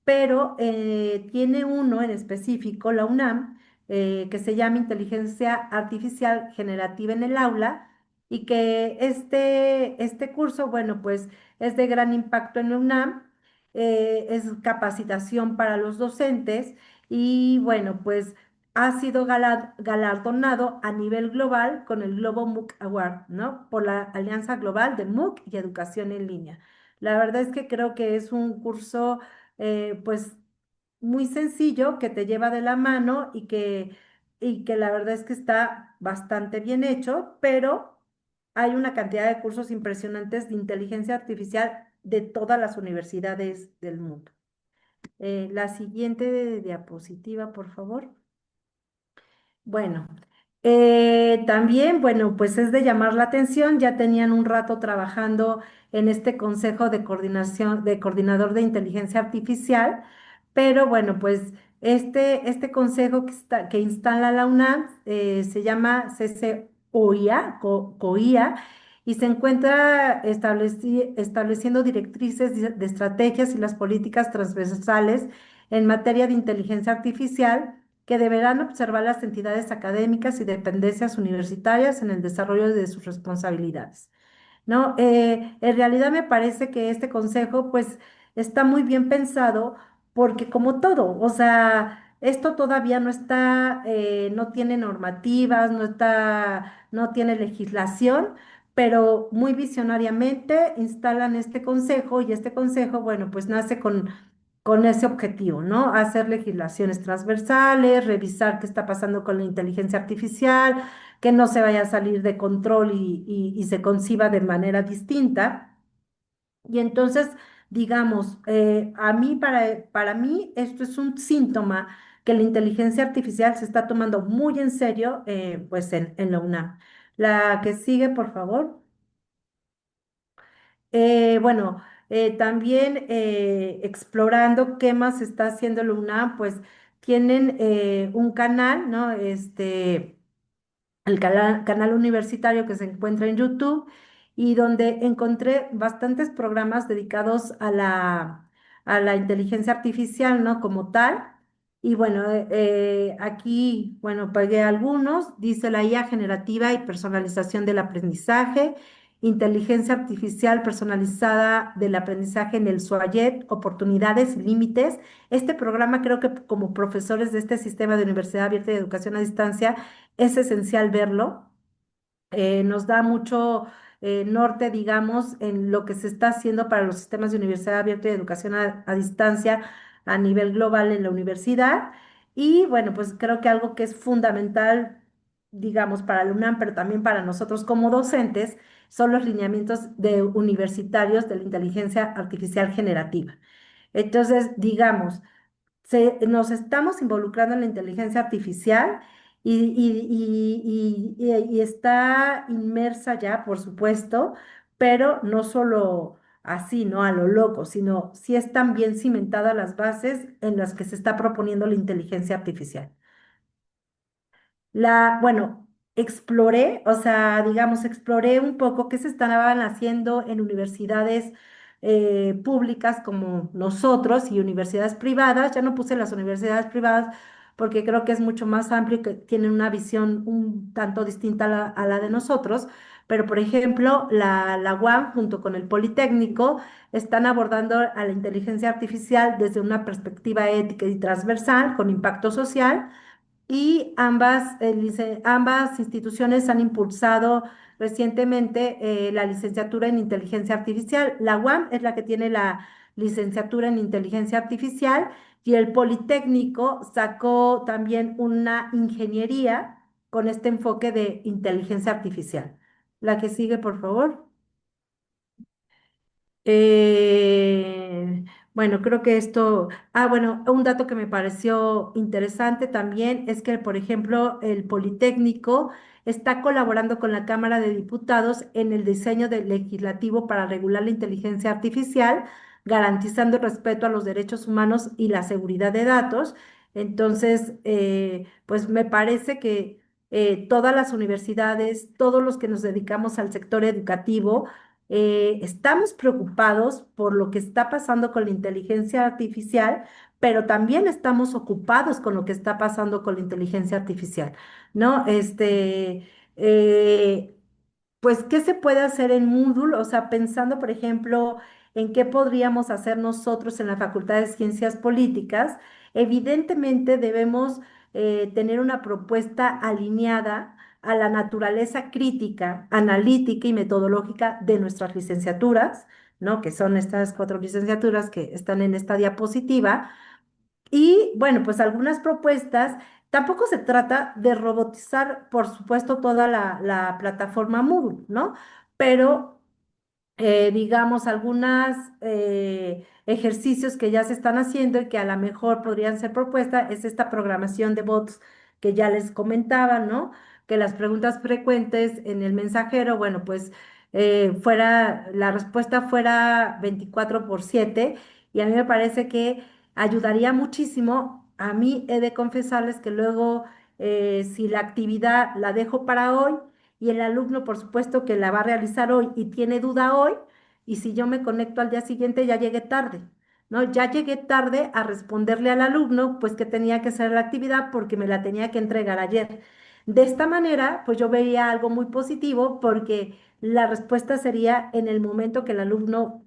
pero tiene uno en específico, la UNAM, que se llama Inteligencia Artificial Generativa en el Aula, y que este curso, bueno, pues es de gran impacto en la UNAM, es capacitación para los docentes y, bueno, pues ha sido galardonado a nivel global con el Global MOOC Award, ¿no? Por la Alianza Global de MOOC y Educación en Línea. La verdad es que creo que es un curso pues muy sencillo que te lleva de la mano y que la verdad es que está bastante bien hecho, pero hay una cantidad de cursos impresionantes de inteligencia artificial de todas las universidades del mundo. La siguiente diapositiva, por favor. Bueno, también, bueno, pues es de llamar la atención, ya tenían un rato trabajando en este consejo de coordinación, de coordinador de inteligencia artificial, pero bueno, pues este consejo que instala la UNAM se llama CCOIA, COIA, y se encuentra estableciendo directrices de estrategias y las políticas transversales en materia de inteligencia artificial que deberán observar las entidades académicas y dependencias universitarias en el desarrollo de sus responsabilidades. ¿No? En realidad me parece que este consejo pues está muy bien pensado porque como todo, o sea, esto todavía no está, no tiene normativas, no tiene legislación, pero muy visionariamente instalan este consejo y este consejo, bueno, pues nace con ese objetivo, ¿no? Hacer legislaciones transversales, revisar qué está pasando con la inteligencia artificial, que no se vaya a salir de control y se conciba de manera distinta. Y entonces, digamos, para mí, esto es un síntoma que la inteligencia artificial se está tomando muy en serio, pues en la UNAM. La que sigue, por favor. Bueno, también explorando qué más está haciendo la UNAM, pues tienen un canal, ¿no? El canal universitario que se encuentra en YouTube y donde encontré bastantes programas dedicados a la inteligencia artificial, ¿no? Como tal. Y bueno, aquí, bueno, pegué algunos. Dice la IA generativa y personalización del aprendizaje, inteligencia artificial personalizada del aprendizaje en el SUAYET, oportunidades y límites. Este programa creo que como profesores de este sistema de Universidad Abierta y de Educación a Distancia, es esencial verlo. Nos da mucho norte, digamos, en lo que se está haciendo para los sistemas de universidad abierta y de educación a distancia a nivel global en la universidad. Y bueno, pues creo que algo que es fundamental, digamos, para la UNAM, pero también para nosotros como docentes, son los lineamientos universitarios de la inteligencia artificial generativa. Entonces, digamos, nos estamos involucrando en la inteligencia artificial y está inmersa ya, por supuesto, pero no solo así, ¿no? A lo loco, sino sí están bien cimentadas las bases en las que se está proponiendo la inteligencia artificial. Bueno, exploré, o sea, digamos, exploré un poco qué se estaban haciendo en universidades públicas como nosotros y universidades privadas. Ya no puse las universidades privadas porque creo que es mucho más amplio y que tienen una visión un tanto distinta a la de nosotros. Pero, por ejemplo, la UAM junto con el Politécnico están abordando a la inteligencia artificial desde una perspectiva ética y transversal con impacto social y ambas instituciones han impulsado recientemente la licenciatura en inteligencia artificial. La UAM es la que tiene la licenciatura en inteligencia artificial y el Politécnico sacó también una ingeniería con este enfoque de inteligencia artificial. La que sigue, por favor. Eh, Bueno, creo que esto, bueno, un dato que me pareció interesante también es que, por ejemplo, el Politécnico está colaborando con la Cámara de Diputados en el diseño del legislativo para regular la inteligencia artificial, garantizando el respeto a los derechos humanos y la seguridad de datos. Entonces, pues me parece que todas las universidades, todos los que nos dedicamos al sector educativo, estamos preocupados por lo que está pasando con la inteligencia artificial, pero también estamos ocupados con lo que está pasando con la inteligencia artificial, ¿no? Eh, pues, ¿qué se puede hacer en Moodle? O sea, pensando, por ejemplo, en qué podríamos hacer nosotros en la Facultad de Ciencias Políticas, evidentemente debemos tener una propuesta alineada a la naturaleza crítica, analítica y metodológica de nuestras licenciaturas, ¿no? Que son estas 4 licenciaturas que están en esta diapositiva y bueno, pues algunas propuestas, tampoco se trata de robotizar, por supuesto, toda la plataforma Moodle, ¿no? Pero digamos, algunos ejercicios que ya se están haciendo y que a lo mejor podrían ser propuestas, es esta programación de bots que ya les comentaba, ¿no? Que las preguntas frecuentes en el mensajero, bueno, pues la respuesta fuera 24/7 y a mí me parece que ayudaría muchísimo. A mí he de confesarles que luego, si la actividad la dejo para hoy, y el alumno, por supuesto, que la va a realizar hoy y tiene duda hoy, y si yo me conecto al día siguiente, ya llegué tarde, ¿no? Ya llegué tarde a responderle al alumno, pues que tenía que hacer la actividad porque me la tenía que entregar ayer. De esta manera, pues yo vería algo muy positivo porque la respuesta sería en el momento que el alumno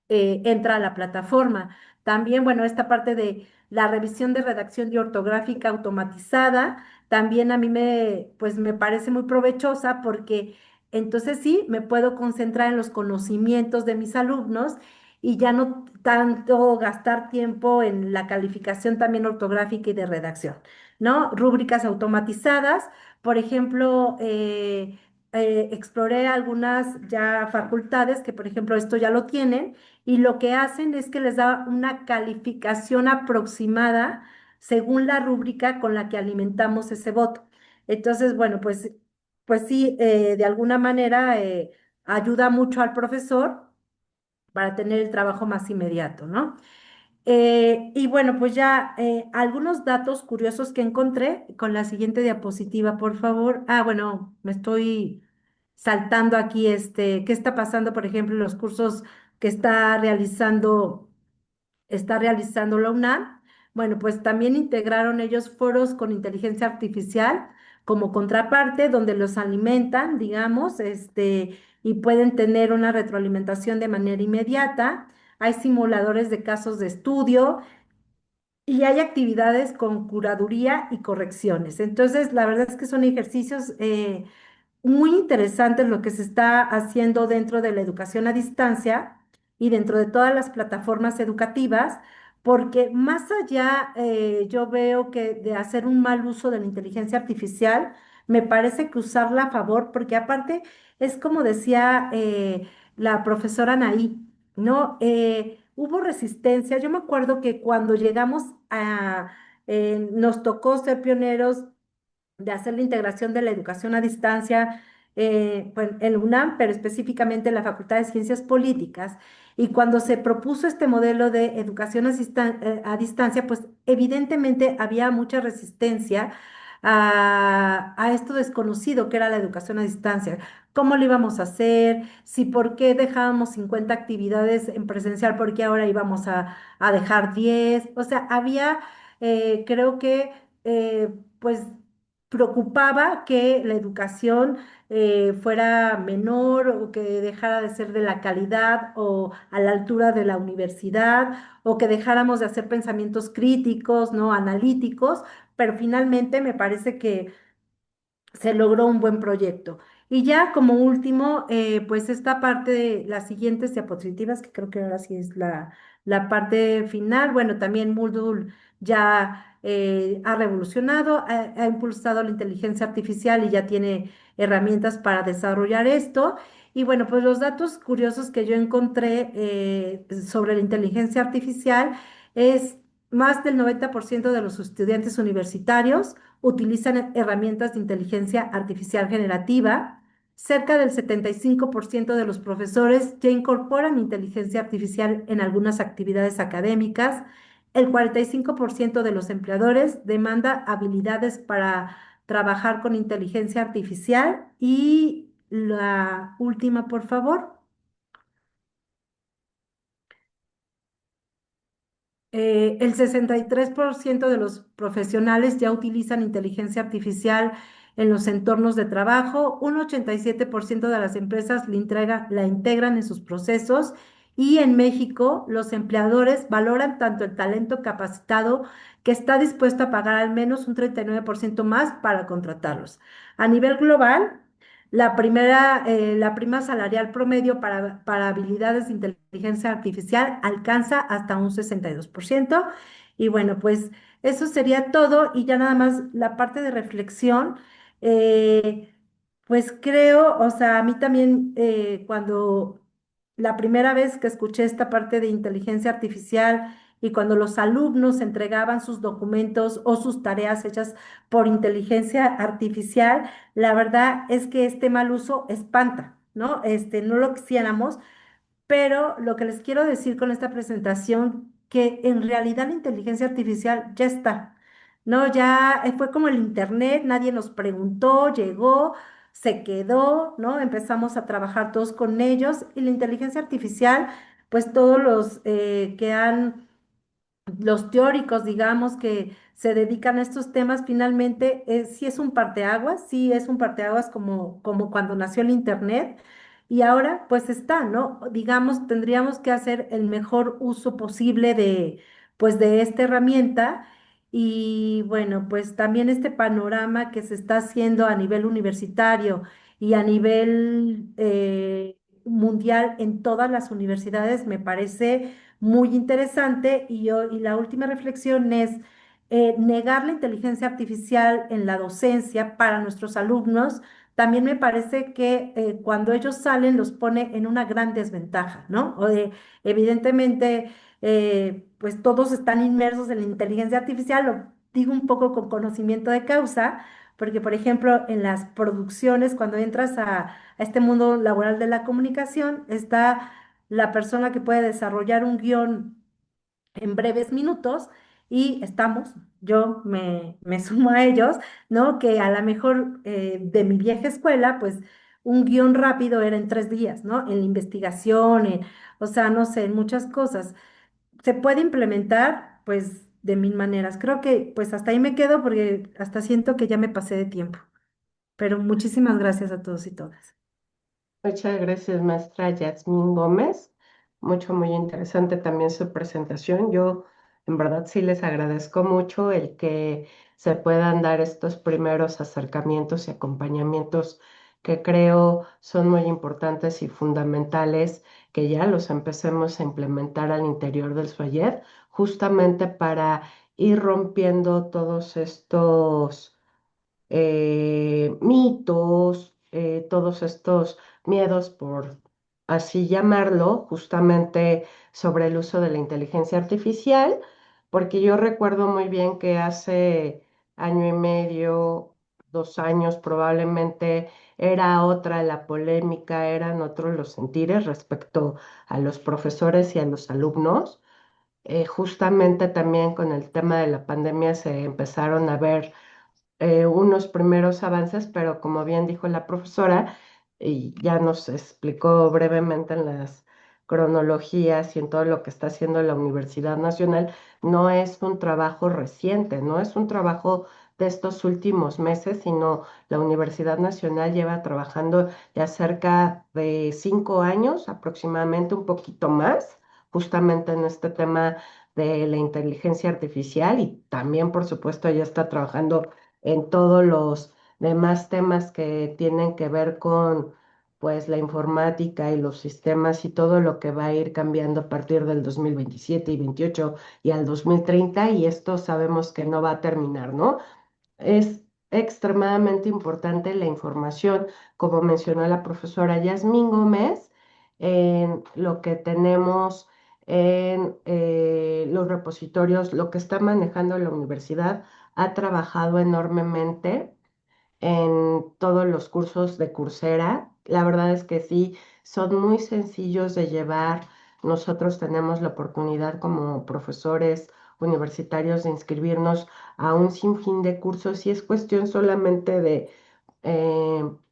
entra a la plataforma. También, bueno, esta parte de la revisión de redacción y ortográfica automatizada, también a mí pues me parece muy provechosa porque entonces sí, me puedo concentrar en los conocimientos de mis alumnos y ya no tanto gastar tiempo en la calificación también ortográfica y de redacción, ¿no? Rúbricas automatizadas, por ejemplo, exploré algunas ya facultades que, por ejemplo, esto ya lo tienen y lo que hacen es que les da una calificación aproximada según la rúbrica con la que alimentamos ese voto. Entonces, bueno, pues sí, de alguna manera ayuda mucho al profesor para tener el trabajo más inmediato, ¿no? Y bueno, pues ya algunos datos curiosos que encontré con la siguiente diapositiva, por favor. Bueno, me estoy saltando aquí, ¿qué está pasando, por ejemplo, en los cursos que está realizando la UNAM? Bueno, pues también integraron ellos foros con inteligencia artificial como contraparte, donde los alimentan, digamos, y pueden tener una retroalimentación de manera inmediata. Hay simuladores de casos de estudio y hay actividades con curaduría y correcciones. Entonces, la verdad es que son ejercicios muy interesante lo que se está haciendo dentro de la educación a distancia y dentro de todas las plataformas educativas, porque más allá, yo veo que de hacer un mal uso de la inteligencia artificial, me parece que usarla a favor, porque aparte es como decía la profesora Anaí, ¿no? Hubo resistencia. Yo me acuerdo que cuando llegamos nos tocó ser pioneros de hacer la integración de la educación a distancia, pues, en la UNAM, pero específicamente en la Facultad de Ciencias Políticas. Y cuando se propuso este modelo de educación a distancia, pues evidentemente había mucha resistencia a esto desconocido que era la educación a distancia. ¿Cómo lo íbamos a hacer? Si por qué dejábamos 50 actividades en presencial, por qué ahora íbamos a dejar 10. O sea, había, creo que, pues preocupaba que la educación fuera menor o que dejara de ser de la calidad o a la altura de la universidad o que dejáramos de hacer pensamientos críticos, ¿no? Analíticos, pero finalmente me parece que se logró un buen proyecto. Y ya como último, pues esta parte de las siguientes diapositivas, que creo que ahora sí es la parte final. Bueno, también Moodle ya ha revolucionado, ha impulsado la inteligencia artificial y ya tiene herramientas para desarrollar esto. Y bueno, pues los datos curiosos que yo encontré sobre la inteligencia artificial es más del 90% de los estudiantes universitarios utilizan herramientas de inteligencia artificial generativa. Cerca del 75% de los profesores ya incorporan inteligencia artificial en algunas actividades académicas. El 45% de los empleadores demanda habilidades para trabajar con inteligencia artificial. Y la última, por favor. El 63% de los profesionales ya utilizan inteligencia artificial en los entornos de trabajo, un 87% de las empresas la integran en sus procesos y en México los empleadores valoran tanto el talento capacitado que está dispuesto a pagar al menos un 39% más para contratarlos. A nivel global, la prima salarial promedio para habilidades de inteligencia artificial alcanza hasta un 62%. Y bueno, pues eso sería todo. Y ya nada más la parte de reflexión, eh, pues creo, o sea, a mí también cuando la primera vez que escuché esta parte de inteligencia artificial y cuando los alumnos entregaban sus documentos o sus tareas hechas por inteligencia artificial, la verdad es que este mal uso espanta, ¿no? No lo quisiéramos, pero lo que les quiero decir con esta presentación, que en realidad la inteligencia artificial ya está, ¿no? Ya fue como el internet, nadie nos preguntó, llegó, se quedó, ¿no? Empezamos a trabajar todos con ellos y la inteligencia artificial, pues todos los que han los teóricos, digamos, que se dedican a estos temas, finalmente sí es un parteaguas, sí es un parteaguas como cuando nació el Internet. Y ahora pues está, ¿no? Digamos, tendríamos que hacer el mejor uso posible pues, de esta herramienta. Y bueno, pues también este panorama que se está haciendo a nivel universitario y a nivel mundial en todas las universidades me parece muy interesante. Y la última reflexión es negar la inteligencia artificial en la docencia para nuestros alumnos. También me parece que cuando ellos salen los pone en una gran desventaja, ¿no? Evidentemente, pues todos están inmersos en la inteligencia artificial, lo digo un poco con conocimiento de causa, porque por ejemplo en las producciones, cuando entras a este mundo laboral de la comunicación, está la persona que puede desarrollar un guión en breves minutos y yo me sumo a ellos, ¿no? Que a lo mejor de mi vieja escuela, pues un guión rápido era en 3 días, ¿no? En la investigación, o sea, no sé, en muchas cosas. Se puede implementar, pues, de mil maneras. Creo que, pues, hasta ahí me quedo porque hasta siento que ya me pasé de tiempo. Pero muchísimas gracias a todos y todas. Muchas gracias, maestra Yasmín Gómez. Muy interesante también su presentación. Yo, en verdad, sí les agradezco mucho el que se puedan dar estos primeros acercamientos y acompañamientos que creo son muy importantes y fundamentales, que ya los empecemos a implementar al interior del SUAYED, justamente para ir rompiendo todos estos mitos, todos estos miedos, por así llamarlo, justamente sobre el uso de la inteligencia artificial, porque yo recuerdo muy bien que hace año y medio, 2 años probablemente, era otra la polémica, eran otros los sentires respecto a los profesores y a los alumnos. Justamente también con el tema de la pandemia se empezaron a ver unos primeros avances, pero como bien dijo la profesora, y ya nos explicó brevemente en las cronologías y en todo lo que está haciendo la Universidad Nacional, no es un trabajo reciente, no es un trabajo de estos últimos meses, sino la Universidad Nacional lleva trabajando ya cerca de 5 años, aproximadamente un poquito más, justamente en este tema de la inteligencia artificial y también, por supuesto, ya está trabajando en todos los de más temas que tienen que ver con pues la informática y los sistemas y todo lo que va a ir cambiando a partir del 2027 y 28 y al 2030 y esto sabemos que no va a terminar, ¿no? Es extremadamente importante la información, como mencionó la profesora Yasmín Gómez, en lo que tenemos en los repositorios, lo que está manejando la universidad, ha trabajado enormemente en todos los cursos de Coursera. La verdad es que sí, son muy sencillos de llevar. Nosotros tenemos la oportunidad como profesores universitarios de inscribirnos a un sinfín de cursos y es cuestión solamente de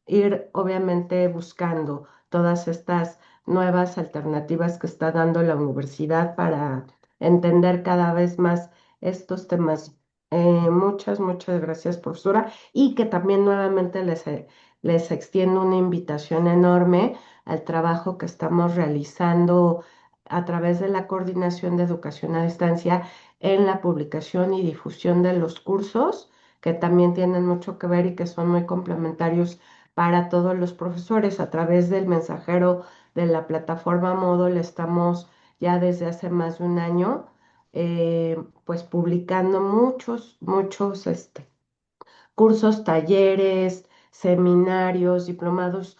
ir obviamente buscando todas estas nuevas alternativas que está dando la universidad para entender cada vez más estos temas. Muchas gracias, profesora, y que también nuevamente les extiendo una invitación enorme al trabajo que estamos realizando a través de la Coordinación de Educación a Distancia en la publicación y difusión de los cursos que también tienen mucho que ver y que son muy complementarios para todos los profesores. A través del mensajero de la plataforma Moodle estamos ya desde hace más de un año, pues publicando muchos cursos, talleres, seminarios, diplomados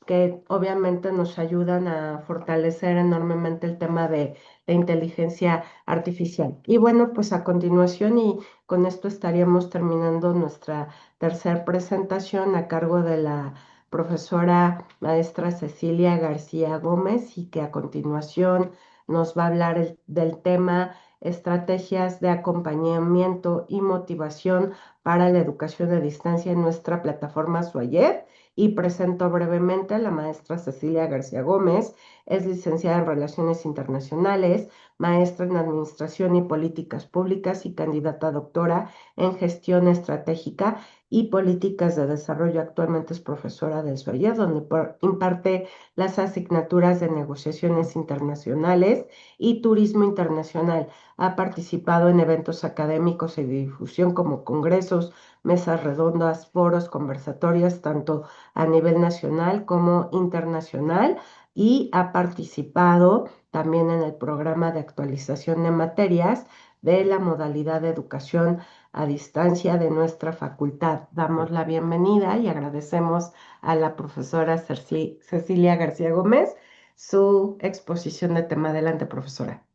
que obviamente nos ayudan a fortalecer enormemente el tema de inteligencia artificial. Y bueno, pues a continuación, y con esto estaríamos terminando nuestra tercera presentación a cargo de la profesora maestra Cecilia García Gómez, y que a continuación nos va a hablar del tema estrategias de acompañamiento y motivación para la educación a distancia en nuestra plataforma Suayer y presento brevemente a la maestra Cecilia García Gómez. Es licenciada en Relaciones Internacionales, maestra en Administración y Políticas Públicas y candidata a doctora en Gestión Estratégica y Políticas de Desarrollo. Actualmente es profesora del SOAYED, donde imparte las asignaturas de Negociaciones Internacionales y Turismo Internacional. Ha participado en eventos académicos y de difusión como congresos, mesas redondas, foros, conversatorias, tanto a nivel nacional como internacional, y ha participado también en el programa de actualización de materias de la modalidad de educación a distancia de nuestra facultad. Damos la bienvenida y agradecemos a la profesora Cecilia García Gómez su exposición de tema. Adelante, profesora.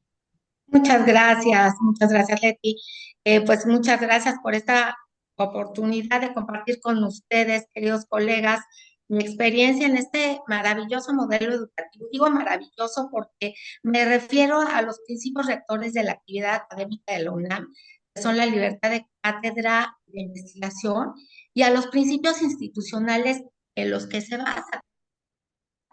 Muchas gracias, Leti. Pues muchas gracias por esta oportunidad de compartir con ustedes, queridos colegas, mi experiencia en este maravilloso modelo educativo. Digo maravilloso porque me refiero a los principios rectores de la actividad académica de la UNAM, que son la libertad de cátedra, de investigación, y a los principios institucionales en los que se basa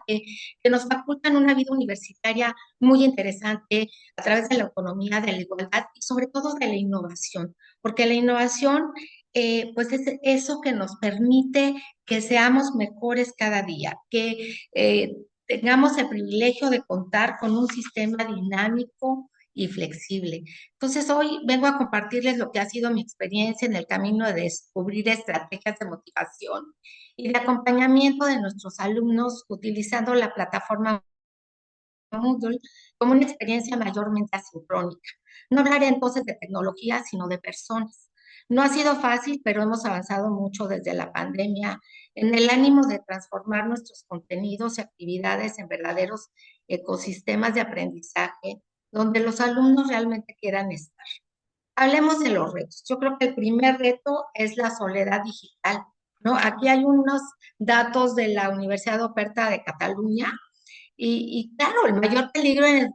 que, que nos facultan una vida universitaria muy interesante a través de la autonomía, de la igualdad y sobre todo de la innovación, porque la innovación pues es eso que nos permite que seamos mejores cada día, que tengamos el privilegio de contar con un sistema dinámico y flexible. Entonces, hoy vengo a compartirles lo que ha sido mi experiencia en el camino de descubrir estrategias de motivación y de acompañamiento de nuestros alumnos utilizando la plataforma Moodle como una experiencia mayormente asincrónica. No hablaré entonces de tecnología, sino de personas. No ha sido fácil, pero hemos avanzado mucho desde la pandemia en el ánimo de transformar nuestros contenidos y actividades en verdaderos ecosistemas de aprendizaje donde los alumnos realmente quieran estar. Hablemos de los retos. Yo creo que el primer reto es la soledad digital, ¿no? Aquí hay unos datos de la Universidad Oberta de Cataluña y claro, el mayor peligro en la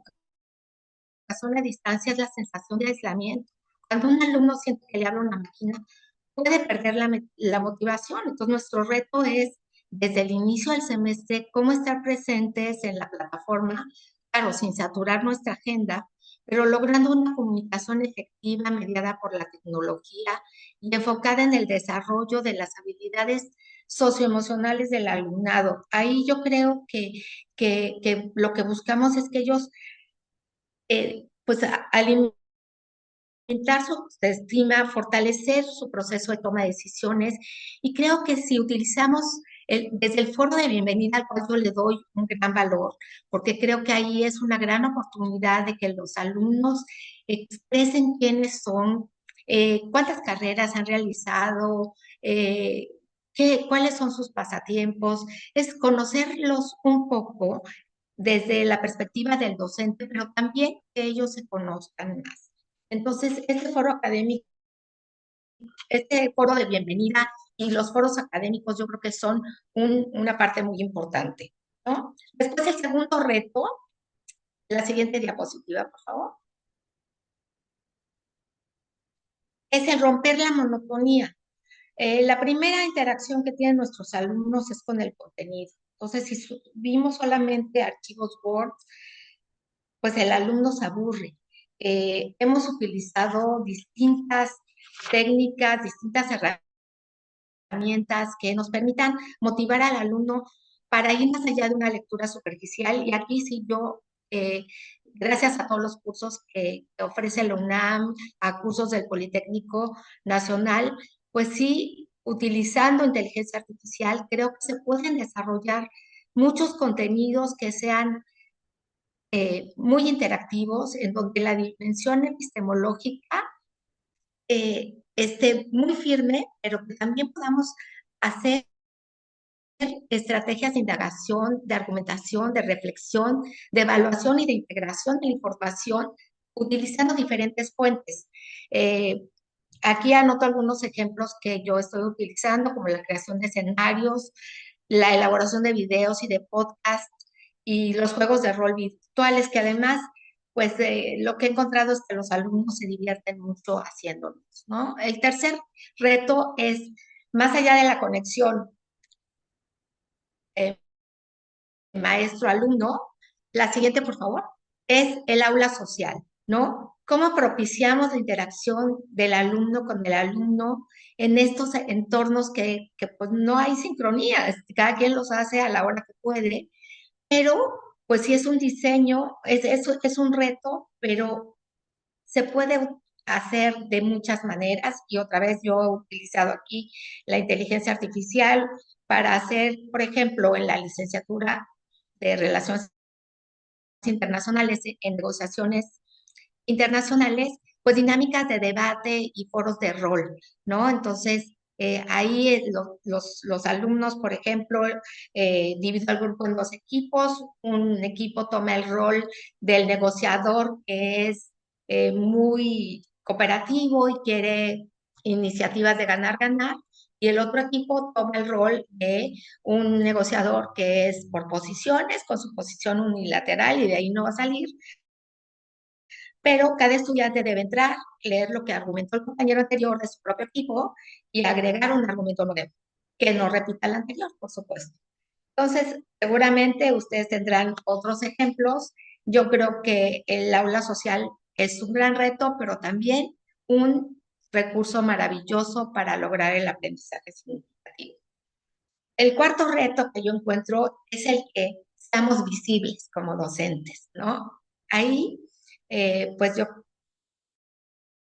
educación a distancia es la sensación de aislamiento. Cuando un alumno siente que le habla una máquina, puede perder la motivación. Entonces, nuestro reto es, desde el inicio del semestre, cómo estar presentes en la plataforma, claro, sin saturar nuestra agenda, pero logrando una comunicación efectiva mediada por la tecnología y enfocada en el desarrollo de las habilidades socioemocionales del alumnado. Ahí yo creo que lo que buscamos es que ellos, pues, aumentar su autoestima, fortalecer su proceso de toma de decisiones. Y creo que si utilizamos desde el foro de bienvenida, al cual yo le doy un gran valor, porque creo que ahí es una gran oportunidad de que los alumnos expresen quiénes son, cuántas carreras han realizado, cuáles son sus pasatiempos, es conocerlos un poco desde la perspectiva del docente, pero también que ellos se conozcan más. Entonces, este foro académico, este foro de bienvenida y los foros académicos yo creo que son una parte muy importante, ¿no? Después el segundo reto, la siguiente diapositiva, por favor, es el romper la monotonía. La primera interacción que tienen nuestros alumnos es con el contenido. Entonces, si vimos solamente archivos Word, pues el alumno se aburre. Hemos utilizado distintas técnicas, distintas herramientas que nos permitan motivar al alumno para ir más allá de una lectura superficial. Y aquí sí yo, gracias a todos los cursos que ofrece la UNAM, a cursos del Politécnico Nacional, pues sí, utilizando inteligencia artificial, creo que se pueden desarrollar muchos contenidos que sean muy interactivos, en donde la dimensión epistemológica esté muy firme, pero que también podamos hacer estrategias de indagación, de argumentación, de reflexión, de evaluación y de integración de la información utilizando diferentes fuentes. Aquí anoto algunos ejemplos que yo estoy utilizando, como la creación de escenarios, la elaboración de videos y de podcasts y los juegos de rol virtuales, que además, pues lo que he encontrado es que los alumnos se divierten mucho haciéndolos, ¿no? El tercer reto es, más allá de la conexión eh, maestro-alumno, la siguiente, por favor, es el aula social, ¿no? ¿Cómo propiciamos la interacción del alumno con el alumno en estos entornos que pues no hay sincronía? Cada quien los hace a la hora que puede, pero pues sí es un diseño, es un reto, pero se puede hacer de muchas maneras y otra vez yo he utilizado aquí la inteligencia artificial para hacer, por ejemplo, en la licenciatura de Relaciones Internacionales, en negociaciones internacionales, pues dinámicas de debate y foros de rol, ¿no? Entonces, ahí los alumnos, por ejemplo, dividen al grupo en dos equipos, un equipo toma el rol del negociador que es muy cooperativo y quiere iniciativas de ganar-ganar, y el otro equipo toma el rol de un negociador que es por posiciones, con su posición unilateral y de ahí no va a salir, pero cada estudiante debe entrar, leer lo que argumentó el compañero anterior de su propio equipo y agregar un argumento nuevo, que no repita el anterior, por supuesto. Entonces, seguramente ustedes tendrán otros ejemplos. Yo creo que el aula social es un gran reto, pero también un recurso maravilloso para lograr el aprendizaje significativo. El cuarto reto que yo encuentro es el que seamos visibles como docentes, ¿no? Ahí, pues yo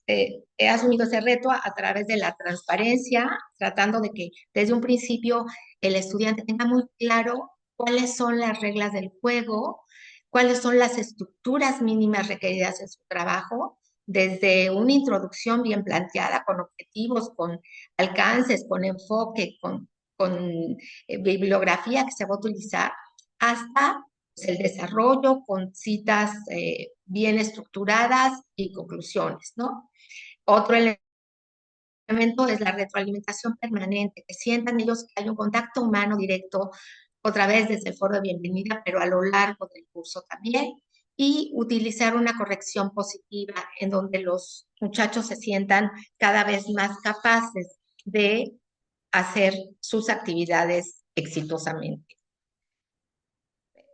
he asumido ese reto a través de la transparencia, tratando de que desde un principio el estudiante tenga muy claro cuáles son las reglas del juego, cuáles son las estructuras mínimas requeridas en su trabajo, desde una introducción bien planteada, con objetivos, con alcances, con enfoque, con bibliografía que se va a utilizar, hasta pues, el desarrollo con citas bien estructuradas y conclusiones, ¿no? Otro elemento es la retroalimentación permanente, que sientan ellos que hay un contacto humano directo, otra vez desde el foro de bienvenida, pero a lo largo del curso también, y utilizar una corrección positiva en donde los muchachos se sientan cada vez más capaces de hacer sus actividades exitosamente.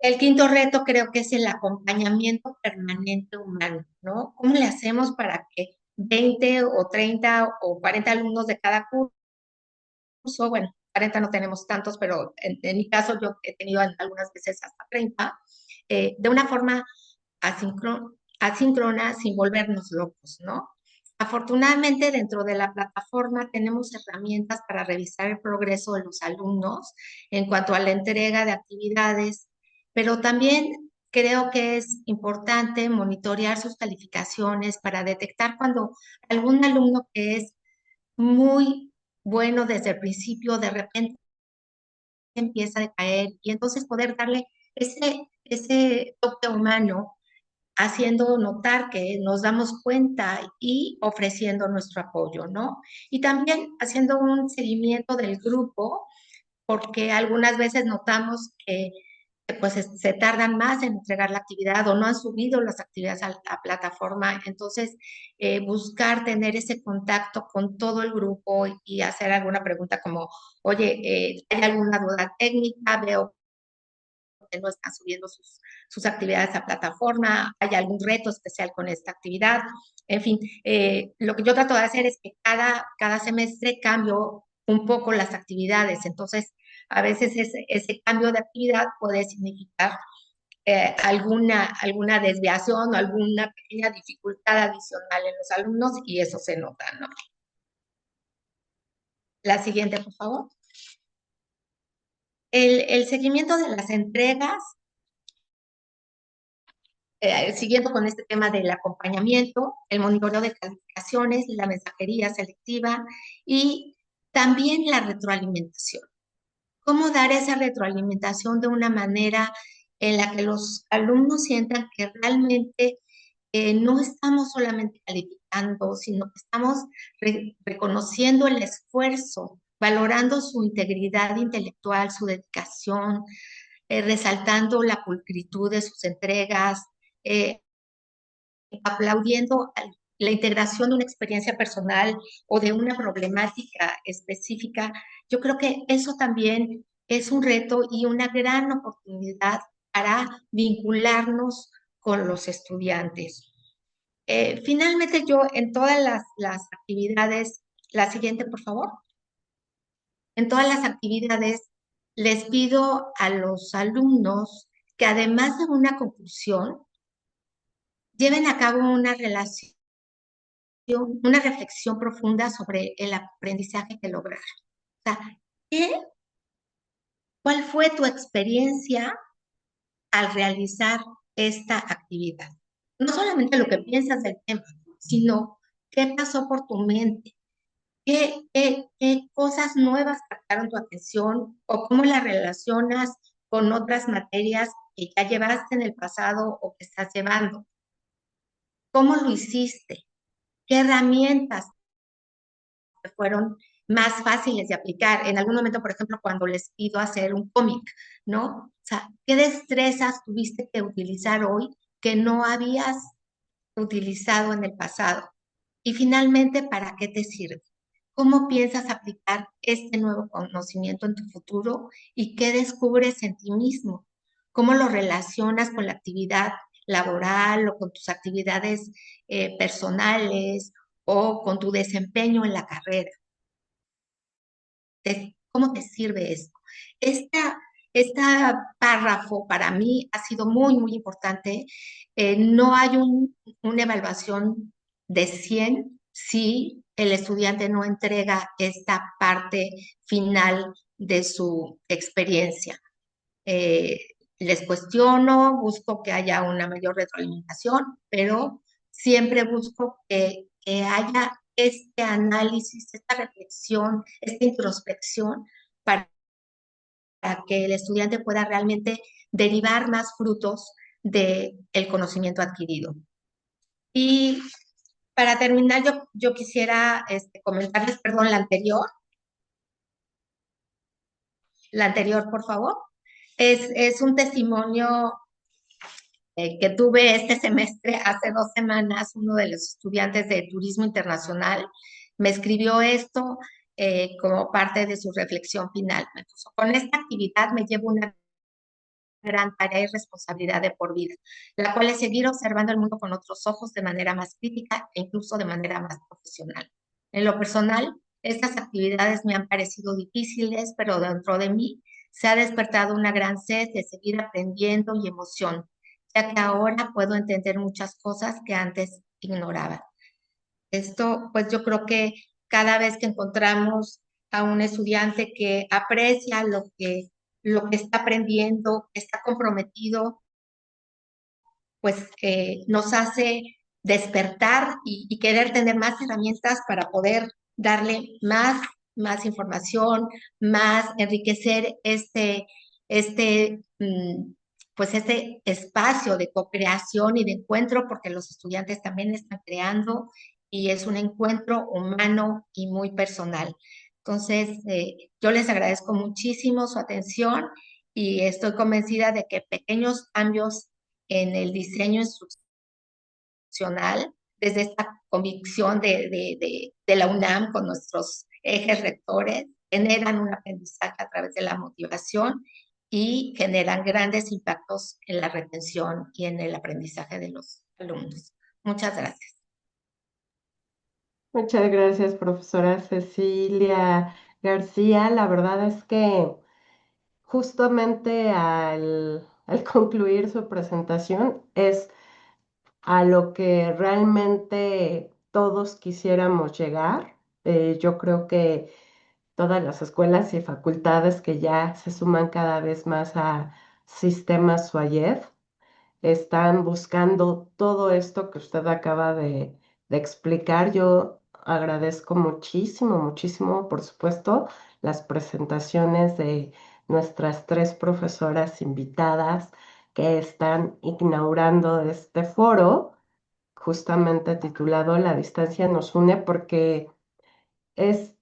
El quinto reto creo que es el acompañamiento permanente humano, ¿no? ¿Cómo le hacemos para que 20 o 30 o 40 alumnos de cada curso, bueno, 40 no tenemos tantos, pero en mi caso yo he tenido algunas veces hasta 30, de una forma asíncrona, sin volvernos locos, ¿no? Afortunadamente, dentro de la plataforma tenemos herramientas para revisar el progreso de los alumnos en cuanto a la entrega de actividades, pero también creo que es importante monitorear sus calificaciones para detectar cuando algún alumno que es muy bueno desde el principio, de repente empieza a decaer y entonces poder darle ese toque humano haciendo notar que nos damos cuenta y ofreciendo nuestro apoyo, ¿no? Y también haciendo un seguimiento del grupo, porque algunas veces notamos que pues se tardan más en entregar la actividad o no han subido las actividades a la plataforma. Entonces, buscar tener ese contacto con todo el grupo y hacer alguna pregunta como, oye, ¿hay alguna duda técnica? Veo que no están subiendo sus actividades a plataforma, hay algún reto especial con esta actividad. En fin, lo que yo trato de hacer es que cada semestre cambio un poco las actividades. Entonces, a veces ese cambio de actividad puede significar alguna desviación o alguna pequeña dificultad adicional en los alumnos y eso se nota, ¿no? La siguiente, por favor. El seguimiento de las entregas, siguiendo con este tema del acompañamiento, el monitoreo de calificaciones, la mensajería selectiva y también la retroalimentación. ¿Cómo dar esa retroalimentación de una manera en la que los alumnos sientan que realmente no estamos solamente calificando, sino que estamos reconociendo el esfuerzo, valorando su integridad intelectual, su dedicación, resaltando la pulcritud de sus entregas, eh, aplaudiendo la integración de una experiencia personal o de una problemática específica? Yo creo que eso también es un reto y una gran oportunidad para vincularnos con los estudiantes. Finalmente, yo en todas las actividades, la siguiente, por favor, en todas las actividades les pido a los alumnos que además de una conclusión, lleven a cabo una reflexión profunda sobre el aprendizaje que lograron. O sea, ¿cuál fue tu experiencia al realizar esta actividad? No solamente lo que piensas del tema, sino qué pasó por tu mente, qué cosas nuevas captaron tu atención o cómo las relacionas con otras materias que ya llevaste en el pasado o que estás llevando. ¿Cómo lo hiciste? ¿Qué herramientas fueron más fáciles de aplicar? En algún momento, por ejemplo, cuando les pido hacer un cómic, ¿no? O sea, ¿qué destrezas tuviste que utilizar hoy que no habías utilizado en el pasado? Y finalmente, ¿para qué te sirve? ¿Cómo piensas aplicar este nuevo conocimiento en tu futuro y qué descubres en ti mismo? ¿Cómo lo relacionas con la actividad laboral o con tus actividades personales o con tu desempeño en la carrera? ¿Cómo te sirve esto? Este párrafo para mí ha sido muy, muy importante. No hay una evaluación de 100 si el estudiante no entrega esta parte final de su experiencia. Eh, Les cuestiono, busco que haya una mayor retroalimentación, pero siempre busco que haya este análisis, esta reflexión, esta introspección para que el estudiante pueda realmente derivar más frutos del conocimiento adquirido. Y para terminar, yo quisiera comentarles, perdón, la anterior, por favor. Es un testimonio que tuve este semestre, hace 2 semanas. Uno de los estudiantes de Turismo Internacional me escribió esto como parte de su reflexión final. Me puso: con esta actividad me llevo una gran tarea y responsabilidad de por vida, la cual es seguir observando el mundo con otros ojos de manera más crítica e incluso de manera más profesional. En lo personal, estas actividades me han parecido difíciles, pero dentro de mí se ha despertado una gran sed de seguir aprendiendo y emoción, ya que ahora puedo entender muchas cosas que antes ignoraba. Esto, pues yo creo que cada vez que encontramos a un estudiante que aprecia lo que está aprendiendo, que está comprometido, pues nos hace despertar y querer tener más herramientas para poder darle más información, más enriquecer pues este espacio de co-creación y de encuentro, porque los estudiantes también están creando y es un encuentro humano y muy personal. Entonces, yo les agradezco muchísimo su atención y estoy convencida de que pequeños cambios en el diseño instruccional, desde esta convicción de la UNAM con nuestros ejes rectores, generan un aprendizaje a través de la motivación y generan grandes impactos en la retención y en el aprendizaje de los alumnos. Muchas gracias. Muchas gracias, profesora Cecilia García. La verdad es que justamente al concluir su presentación es a lo que realmente todos quisiéramos llegar. Yo creo que todas las escuelas y facultades que ya se suman cada vez más a sistemas SUAYEF están buscando todo esto que usted acaba de explicar. Yo agradezco muchísimo, muchísimo, por supuesto, las presentaciones de nuestras tres profesoras invitadas que están inaugurando este foro, justamente titulado La distancia nos une, porque es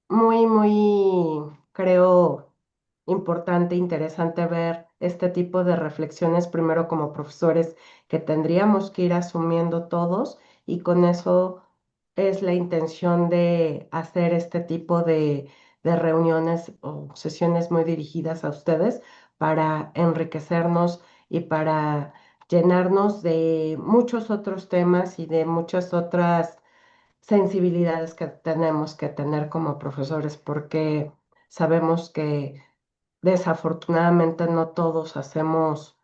muy, muy, creo, importante, interesante ver este tipo de reflexiones, primero como profesores, que tendríamos que ir asumiendo todos, y con eso es la intención de hacer este tipo de reuniones o sesiones muy dirigidas a ustedes para enriquecernos y para llenarnos de muchos otros temas y de muchas otras sensibilidades que tenemos que tener como profesores, porque sabemos que desafortunadamente no todos hacemos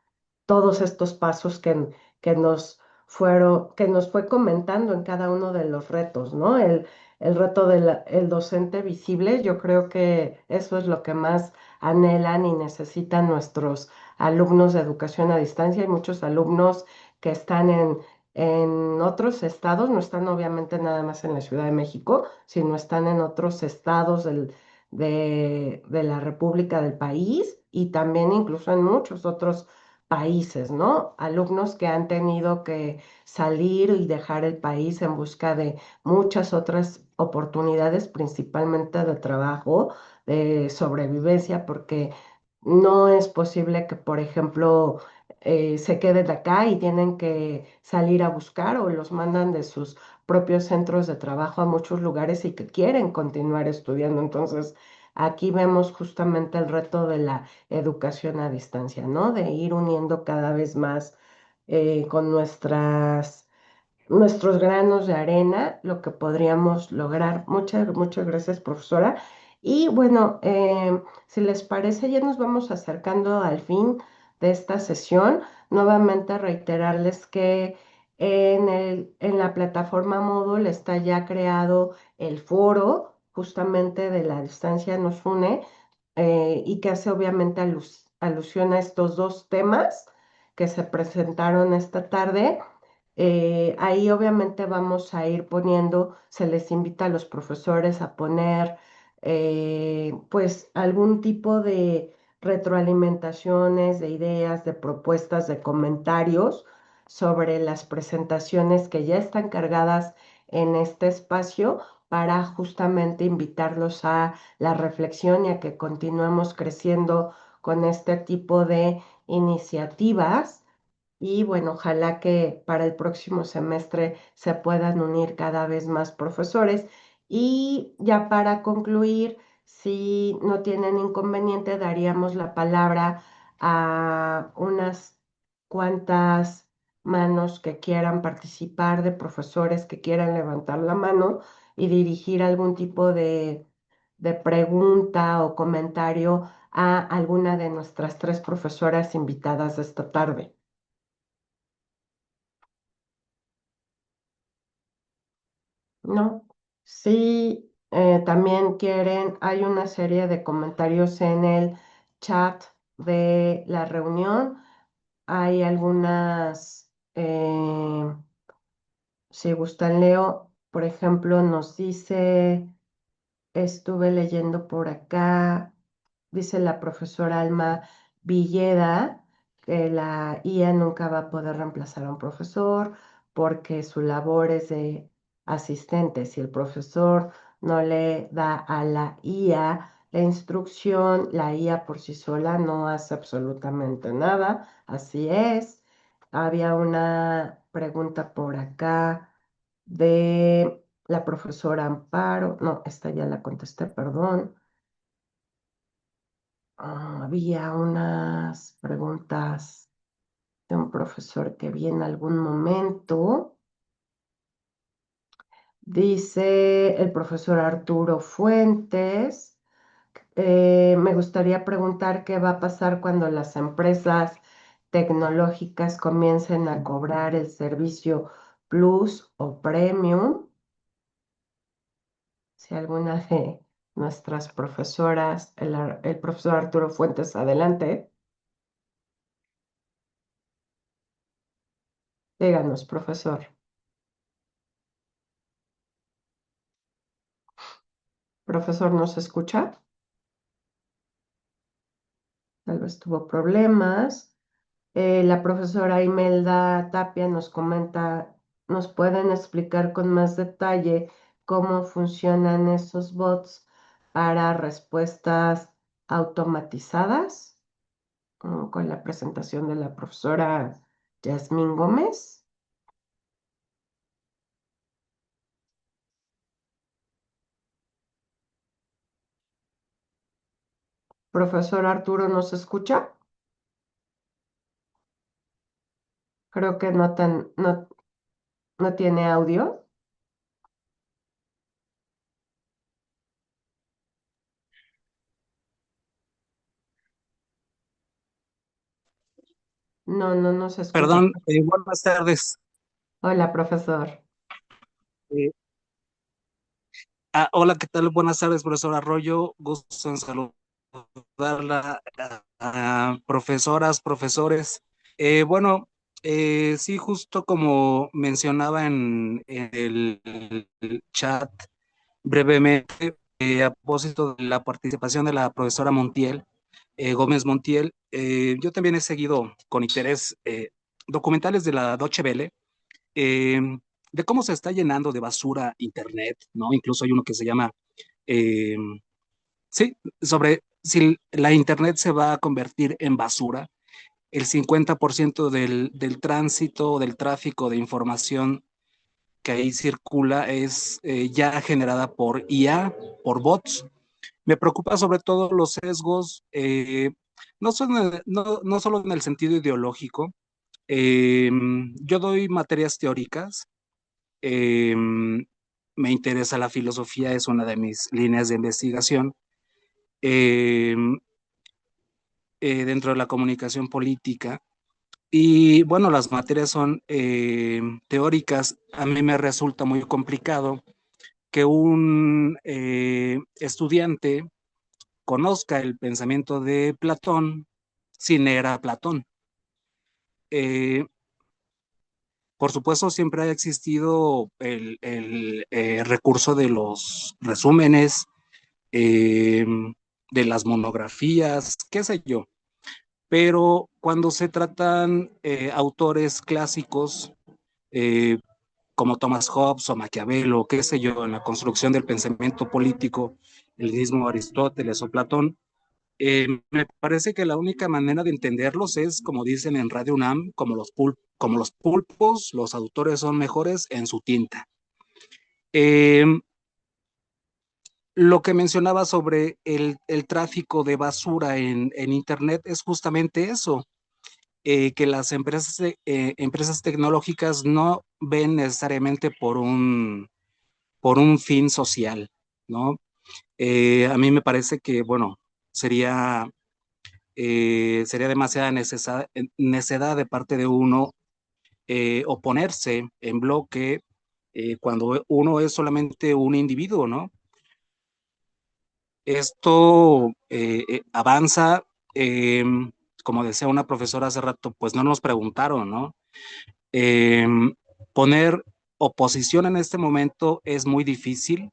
todos estos pasos que nos fue comentando en cada uno de los retos, ¿no? El reto del el docente visible, yo creo que eso es lo que más anhelan y necesitan nuestros alumnos de educación a distancia. Hay muchos alumnos que están en otros estados, no están obviamente nada más en la Ciudad de México, sino están en otros estados de la República del país, y también incluso en muchos otros países, ¿no? Alumnos que han tenido que salir y dejar el país en busca de muchas otras oportunidades, principalmente de trabajo, de sobrevivencia, porque no es posible que, por ejemplo, se queden acá y tienen que salir a buscar, o los mandan de sus propios centros de trabajo a muchos lugares y que quieren continuar estudiando. Entonces, aquí vemos justamente el reto de la educación a distancia, ¿no? De ir uniendo cada vez más con nuestros granos de arena lo que podríamos lograr. Muchas, muchas gracias, profesora. Y bueno, si les parece, ya nos vamos acercando al fin de esta sesión. Nuevamente reiterarles que en la plataforma Moodle está ya creado el foro justamente de La distancia nos une, y que hace obviamente alusión a estos dos temas que se presentaron esta tarde. Ahí obviamente vamos a ir poniendo, se les invita a los profesores a poner pues algún tipo de retroalimentaciones, de ideas, de propuestas, de comentarios sobre las presentaciones que ya están cargadas en este espacio, para justamente invitarlos a la reflexión y a que continuemos creciendo con este tipo de iniciativas. Y bueno, ojalá que para el próximo semestre se puedan unir cada vez más profesores. Y ya para concluir, si no tienen inconveniente, daríamos la palabra a unas cuantas manos que quieran participar, de profesores que quieran levantar la mano y dirigir algún tipo de pregunta o comentario a alguna de nuestras tres profesoras invitadas de esta tarde. No, sí, también quieren, hay una serie de comentarios en el chat de la reunión. Hay algunas, si gustan, leo, por ejemplo, nos dice, estuve leyendo por acá, dice la profesora Alma Villeda, que la IA nunca va a poder reemplazar a un profesor porque su labor es de asistente. Si el profesor no le da a la IA la instrucción, la IA por sí sola no hace absolutamente nada. Así es. Había una pregunta por acá de la profesora Amparo. No, esta ya la contesté, perdón. Había unas preguntas de un profesor que vi en algún momento. Dice el profesor Arturo Fuentes, me gustaría preguntar qué va a pasar cuando las empresas tecnológicas comiencen a cobrar el servicio Plus o Premium. Si alguna de nuestras profesoras, el profesor Arturo Fuentes, adelante, díganos, profesor. Profesor, ¿nos escucha? Tal vez tuvo problemas. La profesora Imelda Tapia nos comenta, ¿nos pueden explicar con más detalle cómo funcionan esos bots para respuestas automatizadas? Con la presentación de la profesora Yasmín Gómez. Profesor Arturo, ¿nos escucha? Creo que no tiene audio. No, no nos escucha. Perdón, buenas tardes. Hola, profesor. Eh, Hola, ¿qué tal? Buenas tardes, profesor Arroyo. Gusto en saludarla, profesoras, profesores. Bueno, sí, justo como mencionaba en el chat brevemente, a propósito de la participación de la profesora Montiel, Gómez Montiel, yo también he seguido con interés documentales de la Deutsche Welle, eh, de cómo se está llenando de basura Internet, ¿no? Incluso hay uno que se llama, eh, sí, sobre si la Internet se va a convertir en basura. El 50% del tránsito, del tráfico de información que ahí circula es ya generada por IA, por bots. Me preocupa sobre todo los sesgos, no solo en el sentido ideológico. Yo doy materias teóricas. Eh, Me interesa la filosofía, es una de mis líneas de investigación. eh, Dentro de la comunicación política. Y bueno, las materias son teóricas. A mí me resulta muy complicado que un estudiante conozca el pensamiento de Platón sin leer a Platón. Eh, por supuesto, siempre ha existido el recurso de los resúmenes, eh, de las monografías, qué sé yo. Pero cuando se tratan autores clásicos eh, como Thomas Hobbes o Maquiavelo, qué sé yo, en la construcción del pensamiento político, el mismo Aristóteles o Platón, me parece que la única manera de entenderlos es, como dicen en Radio UNAM, como los pulpos, los autores son mejores en su tinta. Eh, lo que mencionaba sobre el tráfico de basura en Internet es justamente eso, que las empresas tecnológicas no ven necesariamente por un fin social, ¿no? A mí me parece que, bueno, sería, sería demasiada necedad de parte de uno oponerse en bloque cuando uno es solamente un individuo, ¿no? Esto avanza, como decía una profesora hace rato, pues no nos preguntaron, ¿no? Poner oposición en este momento es muy difícil,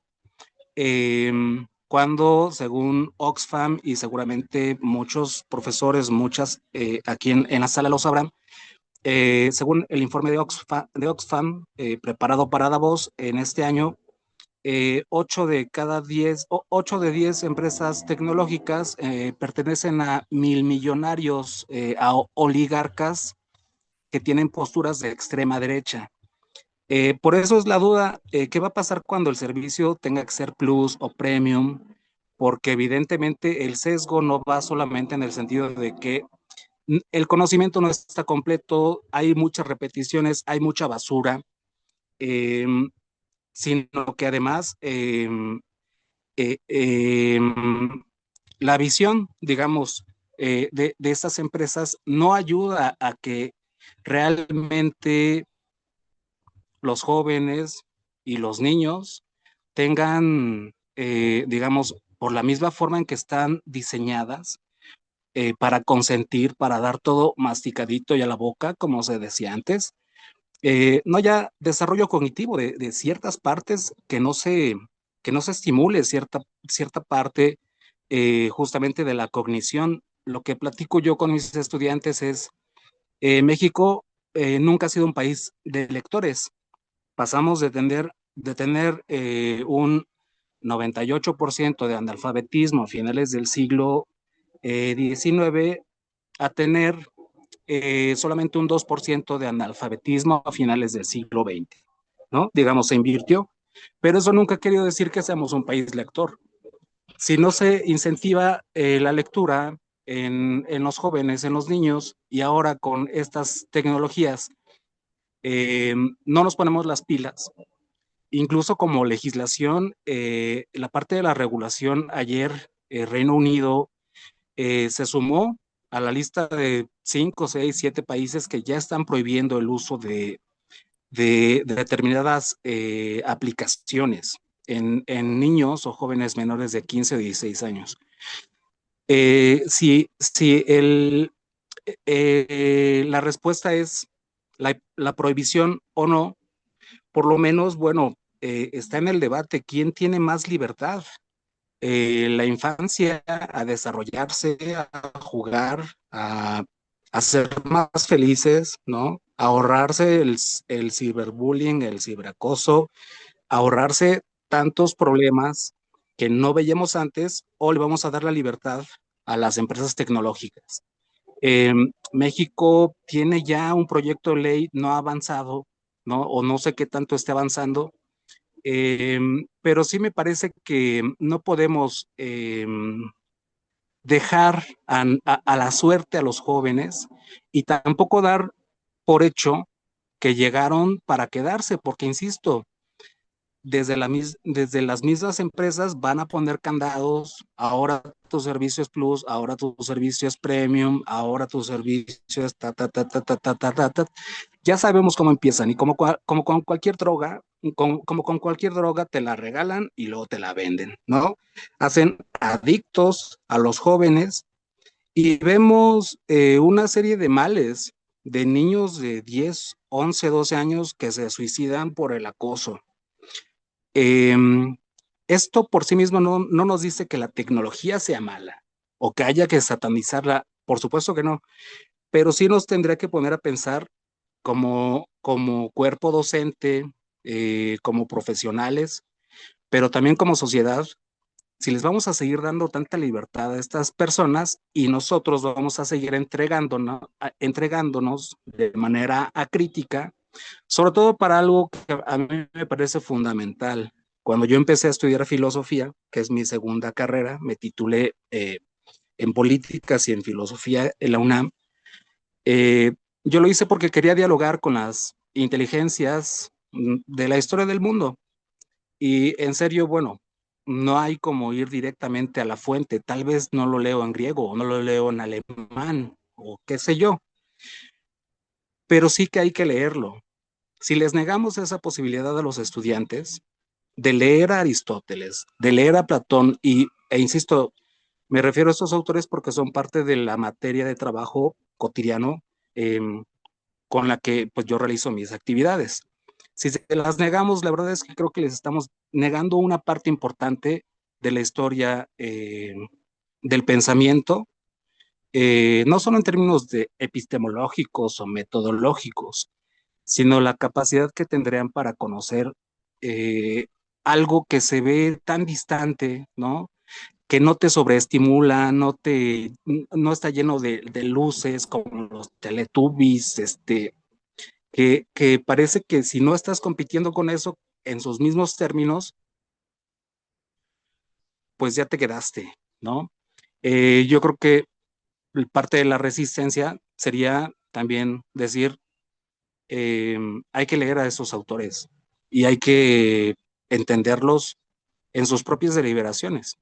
cuando según Oxfam y seguramente muchos profesores, muchas aquí en la sala lo sabrán, según el informe de Oxfam preparado para Davos en este año, 8 de 10 empresas tecnológicas pertenecen a mil millonarios, a oligarcas que tienen posturas de extrema derecha. Por eso es la duda, ¿qué va a pasar cuando el servicio tenga que ser plus o premium? Porque evidentemente el sesgo no va solamente en el sentido de que el conocimiento no está completo, hay muchas repeticiones, hay mucha basura, eh, sino que además eh, eh, la visión, digamos, de estas empresas no ayuda a que realmente los jóvenes y los niños tengan, digamos, por la misma forma en que están diseñadas, para consentir, para dar todo masticadito y a la boca, como se decía antes, no haya desarrollo cognitivo de ciertas partes que no se estimule cierta parte justamente de la cognición. Lo que platico yo con mis estudiantes es, México nunca ha sido un país de lectores. Pasamos de tener un 98% de analfabetismo a finales del siglo XIX a tener solamente un 2% de analfabetismo a finales del siglo XX, ¿no? Digamos, se invirtió, pero eso nunca ha querido decir que seamos un país lector. Si no se incentiva la lectura en los jóvenes, en los niños, y ahora con estas tecnologías, no nos ponemos las pilas, incluso como legislación, la parte de la regulación ayer, Reino Unido se sumó a la lista de 5, 6, 7 países que ya están prohibiendo el uso de determinadas aplicaciones en niños o jóvenes menores de 15 o 16 años. Si la respuesta es la prohibición o no, por lo menos, bueno, está en el debate quién tiene más libertad, la infancia a desarrollarse, a jugar, a ser más felices, ¿no? A ahorrarse el ciberbullying, el ciberacoso, ahorrarse tantos problemas que no veíamos antes, o le vamos a dar la libertad a las empresas tecnológicas. México tiene ya un proyecto de ley no avanzado, ¿no? O no sé qué tanto esté avanzando, pero sí me parece que no podemos dejar a la suerte a los jóvenes y tampoco dar por hecho que llegaron para quedarse, porque insisto, desde las mismas empresas van a poner candados, ahora tu servicio es plus, ahora tu servicio es premium, ahora tu servicio es ta, ta, ta, ta, ta, ta, ta, ta, ta. Ya sabemos cómo empiezan y como con cualquier droga, como con cualquier droga te la regalan y luego te la venden, ¿no? Hacen adictos a los jóvenes y vemos una serie de males de niños de 10, 11, 12 años que se suicidan por el acoso. Eh, Esto por sí mismo no nos dice que la tecnología sea mala o que haya que satanizarla, por supuesto que no, pero sí nos tendría que poner a pensar como cuerpo docente, como profesionales, pero también como sociedad, si les vamos a seguir dando tanta libertad a estas personas y nosotros vamos a seguir entregándonos de manera acrítica, sobre todo para algo que a mí me parece fundamental. Cuando yo empecé a estudiar filosofía, que es mi segunda carrera, me titulé en políticas y en filosofía en la UNAM. Yo lo hice porque quería dialogar con las inteligencias de la historia del mundo. Y en serio, bueno, no hay como ir directamente a la fuente. Tal vez no lo leo en griego o no lo leo en alemán o qué sé yo, pero sí que hay que leerlo. Si les negamos esa posibilidad a los estudiantes de leer a Aristóteles, de leer a Platón, e insisto, me refiero a estos autores porque son parte de la materia de trabajo cotidiano eh, con la que pues, yo realizo mis actividades. Si se las negamos, la verdad es que creo que les estamos negando una parte importante de la historia del pensamiento, no solo en términos de epistemológicos o metodológicos, sino la capacidad que tendrían para conocer eh, algo que se ve tan distante, ¿no? Que no te sobreestimula, no está lleno de luces como los Teletubbies, que parece que si no estás compitiendo con eso en sus mismos términos, pues ya te quedaste, ¿no? Yo creo que parte de la resistencia sería también decir, hay que leer a esos autores y hay que entenderlos en sus propias deliberaciones.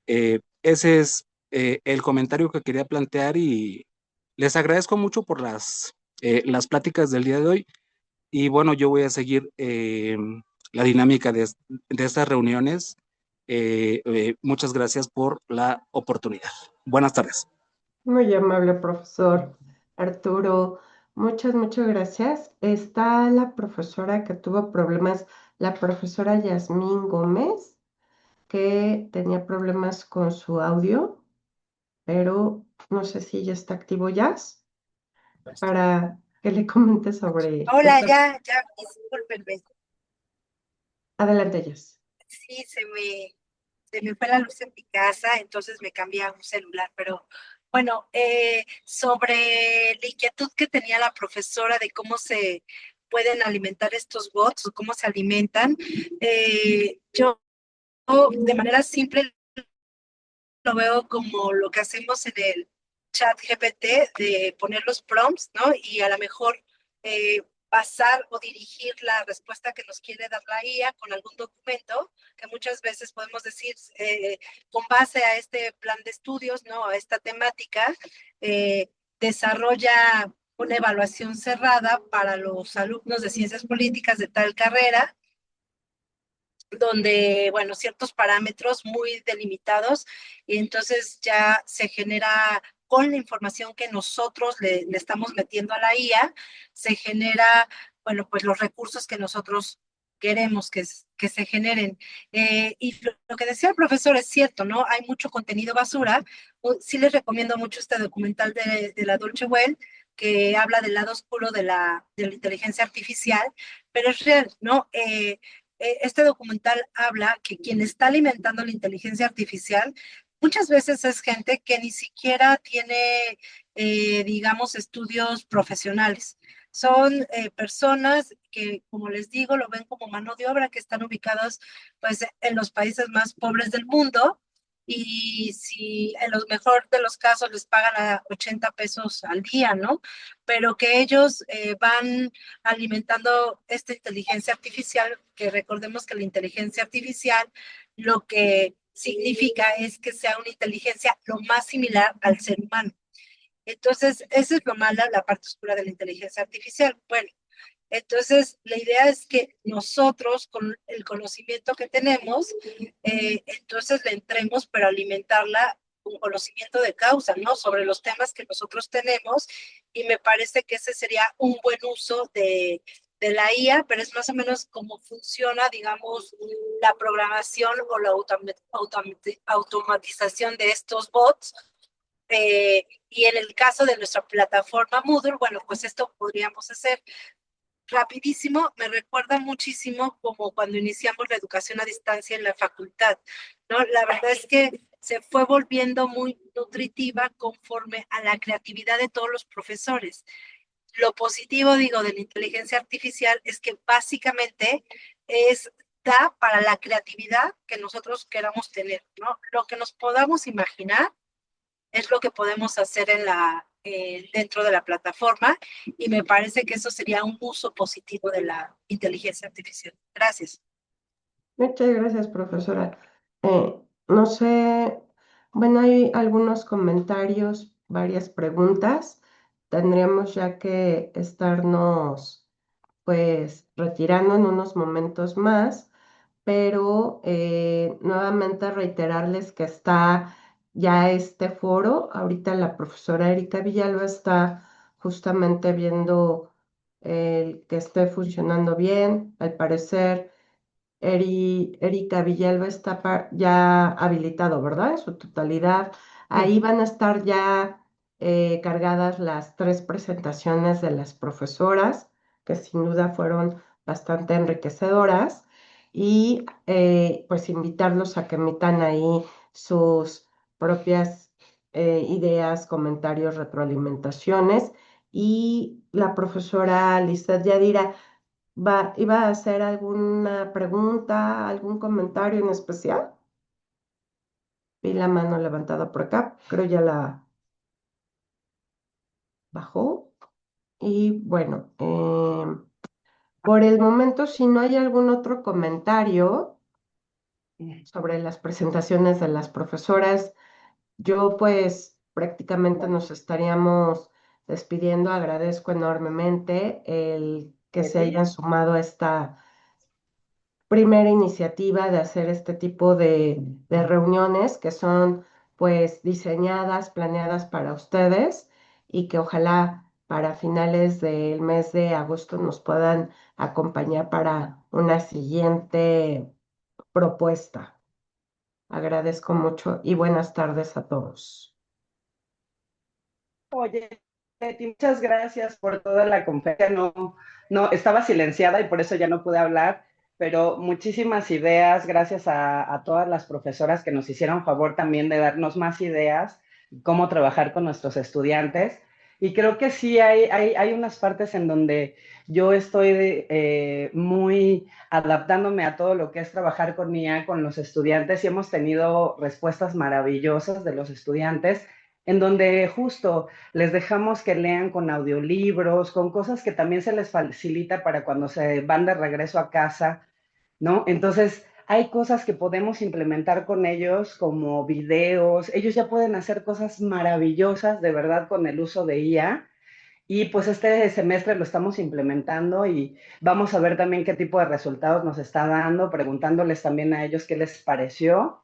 Ese es el comentario que quería plantear y les agradezco mucho por las pláticas del día de hoy. Y bueno, yo voy a seguir la dinámica de estas reuniones. Muchas gracias por la oportunidad. Buenas tardes. Muy amable, profesor Arturo. Muchas gracias. Está la profesora que tuvo problemas, la profesora Yasmín Gómez, que tenía problemas con su audio, pero no sé si ya está activo ya para que le comente sobre Hola, esta. ya, discúlpenme. Adelante, Jess. Sí, se me fue la luz en mi casa, entonces me cambié a un celular, pero bueno, sobre la inquietud que tenía la profesora de cómo se pueden alimentar estos bots o cómo se alimentan, yo de manera simple lo veo como lo que hacemos en el chat GPT de poner los prompts, ¿no? Y a lo mejor pasar o dirigir la respuesta que nos quiere dar la IA con algún documento, que muchas veces podemos decir, con base a este plan de estudios, ¿no? A esta temática, desarrolla una evaluación cerrada para los alumnos de ciencias políticas de tal carrera, donde, bueno, ciertos parámetros muy delimitados, y entonces ya se genera con la información que nosotros le estamos metiendo a la IA, se genera, bueno, pues los recursos que nosotros queremos que se generen. Y lo que decía el profesor es cierto, ¿no? Hay mucho contenido basura. Sí les recomiendo mucho este documental de la Dolce Well, que habla del lado oscuro de la inteligencia artificial, pero es real, ¿no? Este documental habla que quien está alimentando la inteligencia artificial muchas veces es gente que ni siquiera tiene, digamos, estudios profesionales. Son personas que, como les digo, lo ven como mano de obra, que están ubicadas pues, en los países más pobres del mundo. Y si en los mejor de los casos les pagan a 80 pesos al día, ¿no? Pero que ellos van alimentando esta inteligencia artificial, que recordemos que la inteligencia artificial lo que significa es que sea una inteligencia lo más similar al ser humano. Entonces, eso es lo malo, la parte oscura de la inteligencia artificial. Bueno, entonces la idea es que nosotros, con el conocimiento que tenemos, entonces le entremos, pero alimentarla con conocimiento de causa, ¿no? Sobre los temas que nosotros tenemos, y me parece que ese sería un buen uso de la IA, pero es más o menos cómo funciona, digamos, la programación o la automatización de estos bots. Y en el caso de nuestra plataforma Moodle, bueno, pues esto podríamos hacer rapidísimo. Me recuerda muchísimo como cuando iniciamos la educación a distancia en la facultad, ¿no? La verdad es que se fue volviendo muy nutritiva conforme a la creatividad de todos los profesores. Lo positivo, digo, de la inteligencia artificial es que básicamente da para la creatividad que nosotros queramos tener, ¿no? Lo que nos podamos imaginar es lo que podemos hacer dentro de la plataforma, y me parece que eso sería un uso positivo de la inteligencia artificial. Gracias. Muchas gracias, profesora. No sé, bueno, hay algunos comentarios, varias preguntas. Tendríamos ya que estarnos pues retirando en unos momentos más, pero nuevamente reiterarles que está ya este foro. Ahorita la profesora Erika Villalba está justamente viendo que esté funcionando bien. Al parecer, Erika Villalba está ya habilitado, ¿verdad? En su totalidad. Ahí Sí. van a estar ya cargadas las 3 presentaciones de las profesoras, que sin duda fueron bastante enriquecedoras, y pues invitarlos a que emitan ahí sus propias ideas, comentarios, retroalimentaciones. Y la profesora Lizeth Yadira ¿iba a hacer alguna pregunta, algún comentario en especial? Vi la mano levantada por acá, creo ya la bajó. Y bueno, por el momento, si no hay algún otro comentario sobre las presentaciones de las profesoras, yo pues prácticamente nos estaríamos despidiendo. Agradezco enormemente el que se hayan sumado a esta primera iniciativa de hacer este tipo de reuniones que son pues diseñadas, planeadas para ustedes, y que ojalá para finales del mes de agosto nos puedan acompañar para una siguiente propuesta. Agradezco mucho y buenas tardes a todos. Oye, Leti, muchas gracias por toda la conferencia. No, estaba silenciada y por eso ya no pude hablar, pero muchísimas ideas, gracias a todas las profesoras que nos hicieron favor también de darnos más ideas, cómo trabajar con nuestros estudiantes. Y creo que sí hay unas partes en donde yo estoy muy adaptándome a todo lo que es trabajar con IA, con los estudiantes, y hemos tenido respuestas maravillosas de los estudiantes en donde justo les dejamos que lean con audiolibros, con cosas que también se les facilita para cuando se van de regreso a casa, ¿no? Entonces, hay cosas que podemos implementar con ellos, como videos. Ellos ya pueden hacer cosas maravillosas, de verdad, con el uso de IA. Y pues este semestre lo estamos implementando y vamos a ver también qué tipo de resultados nos está dando, preguntándoles también a ellos qué les pareció.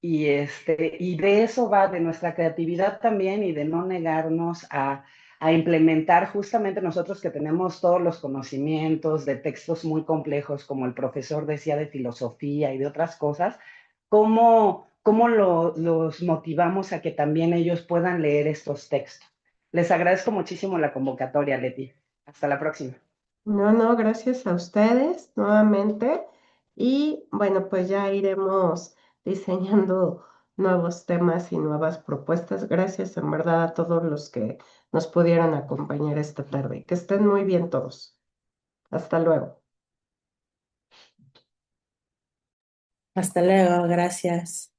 Y de eso va, de nuestra creatividad también y de no negarnos a implementar justamente nosotros que tenemos todos los conocimientos de textos muy complejos, como el profesor decía, de filosofía y de otras cosas, cómo los motivamos a que también ellos puedan leer estos textos. Les agradezco muchísimo la convocatoria, Leti. Hasta la próxima. No, no, gracias a ustedes nuevamente. Y bueno, pues ya iremos diseñando nuevos temas y nuevas propuestas. Gracias en verdad a todos los que nos pudieron acompañar esta tarde. Que estén muy bien todos. Hasta luego. Hasta luego, gracias.